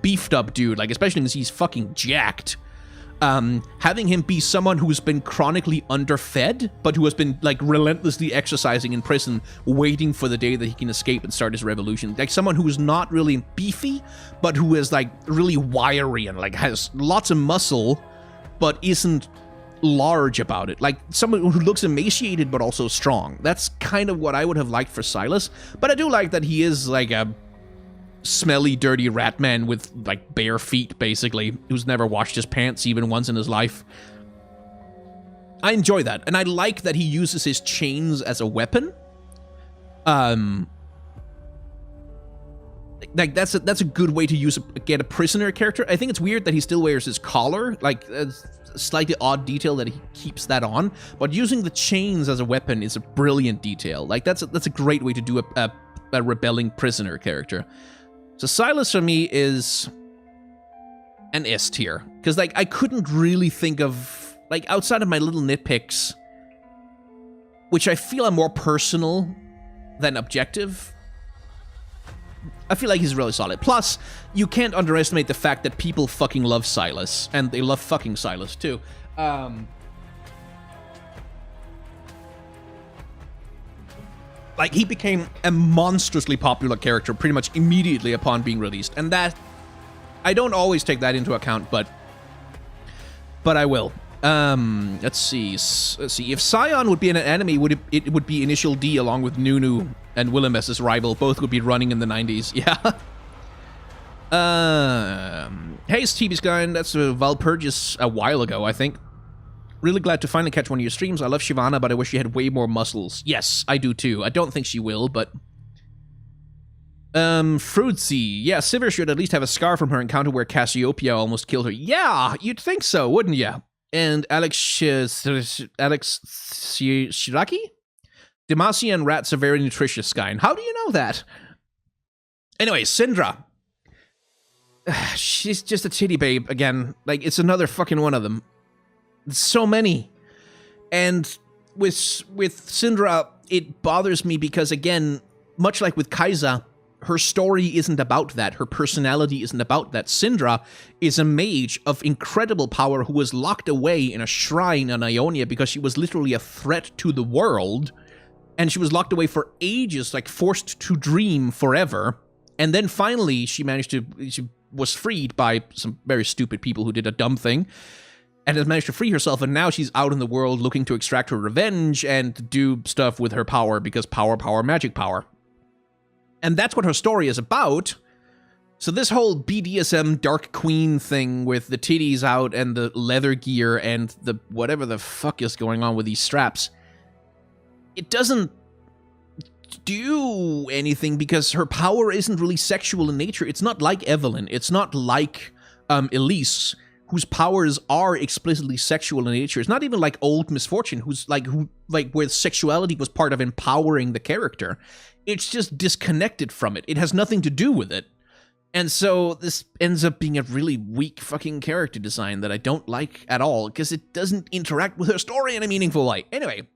beefed up dude, like especially because he's fucking jacked, having him be someone who's been chronically underfed, but who has been like relentlessly exercising in prison, waiting for the day that he can escape and start his revolution. Like someone who's not really beefy, but who is like really wiry and like has lots of muscle, but isn't large about it. Like someone who looks emaciated but also strong. That's kind of what I would have liked for Sylas. But I do like that he is like a smelly, dirty rat man with like bare feet, basically, who's never washed his pants even once in his life. I enjoy that, and I like that he uses his chains as a weapon. Like that's a good way to get a prisoner character. I think it's weird that he still wears his collar, like a slightly odd detail that he keeps that on. But using the chains as a weapon is a brilliant detail. Like that's a great way to do a rebelling prisoner character. So Sylas for me is an S tier, because like I couldn't really think of, like, outside of my little nitpicks, which I feel are more personal than objective, I feel like he's really solid. Plus, you can't underestimate the fact that people fucking love Sylas, and they love fucking Sylas too. Like, he became a monstrously popular character pretty much immediately upon being released. And that, I don't always take that into account, but I will. Let's see. If Scion would be an enemy, it would be Initial D along with Nunu and Willem as his rival. Both would be running in the 90s. Yeah. Hey, TV's Sky, that's Valpurgis a while ago, I think. Really glad to finally catch one of your streams. I love Shyvana, but I wish she had way more muscles. Yes, I do too. I don't think she will, but... Fruitsy. Yeah, Sivir should at least have a scar from her encounter where Cassiopeia almost killed her. Yeah, you'd think so, wouldn't ya? And Alex Shiraki? Demacia and rats are very nutritious, Skyn. How do you know that? Anyway, Syndra. She's just a titty babe again. Like, it's another fucking one of them. So many. And with Syndra, it bothers me because, again, much like with Kai'Sa, her story isn't about that. Her personality isn't about that. Syndra is a mage of incredible power who was locked away in a shrine in Ionia because she was literally a threat to the world. And she was locked away for ages, like forced to dream forever. And then finally, she was freed by some very stupid people who did a dumb thing. And has managed to free herself, and now she's out in the world looking to extract her revenge and do stuff with her power, because power, magic power. And that's what her story is about. So this whole BDSM Dark Queen thing with the titties out and the leather gear and the whatever the fuck is going on with these straps, it doesn't do anything because her power isn't really sexual in nature. It's not like Evelyn. It's not like Elise, whose powers are explicitly sexual in nature. It's not even like old Misfortune, where sexuality was part of empowering the character. It's just disconnected from it. It has nothing to do with it. And so this ends up being a really weak fucking character design that I don't like at all, because it doesn't interact with her story in a meaningful way. Anyway,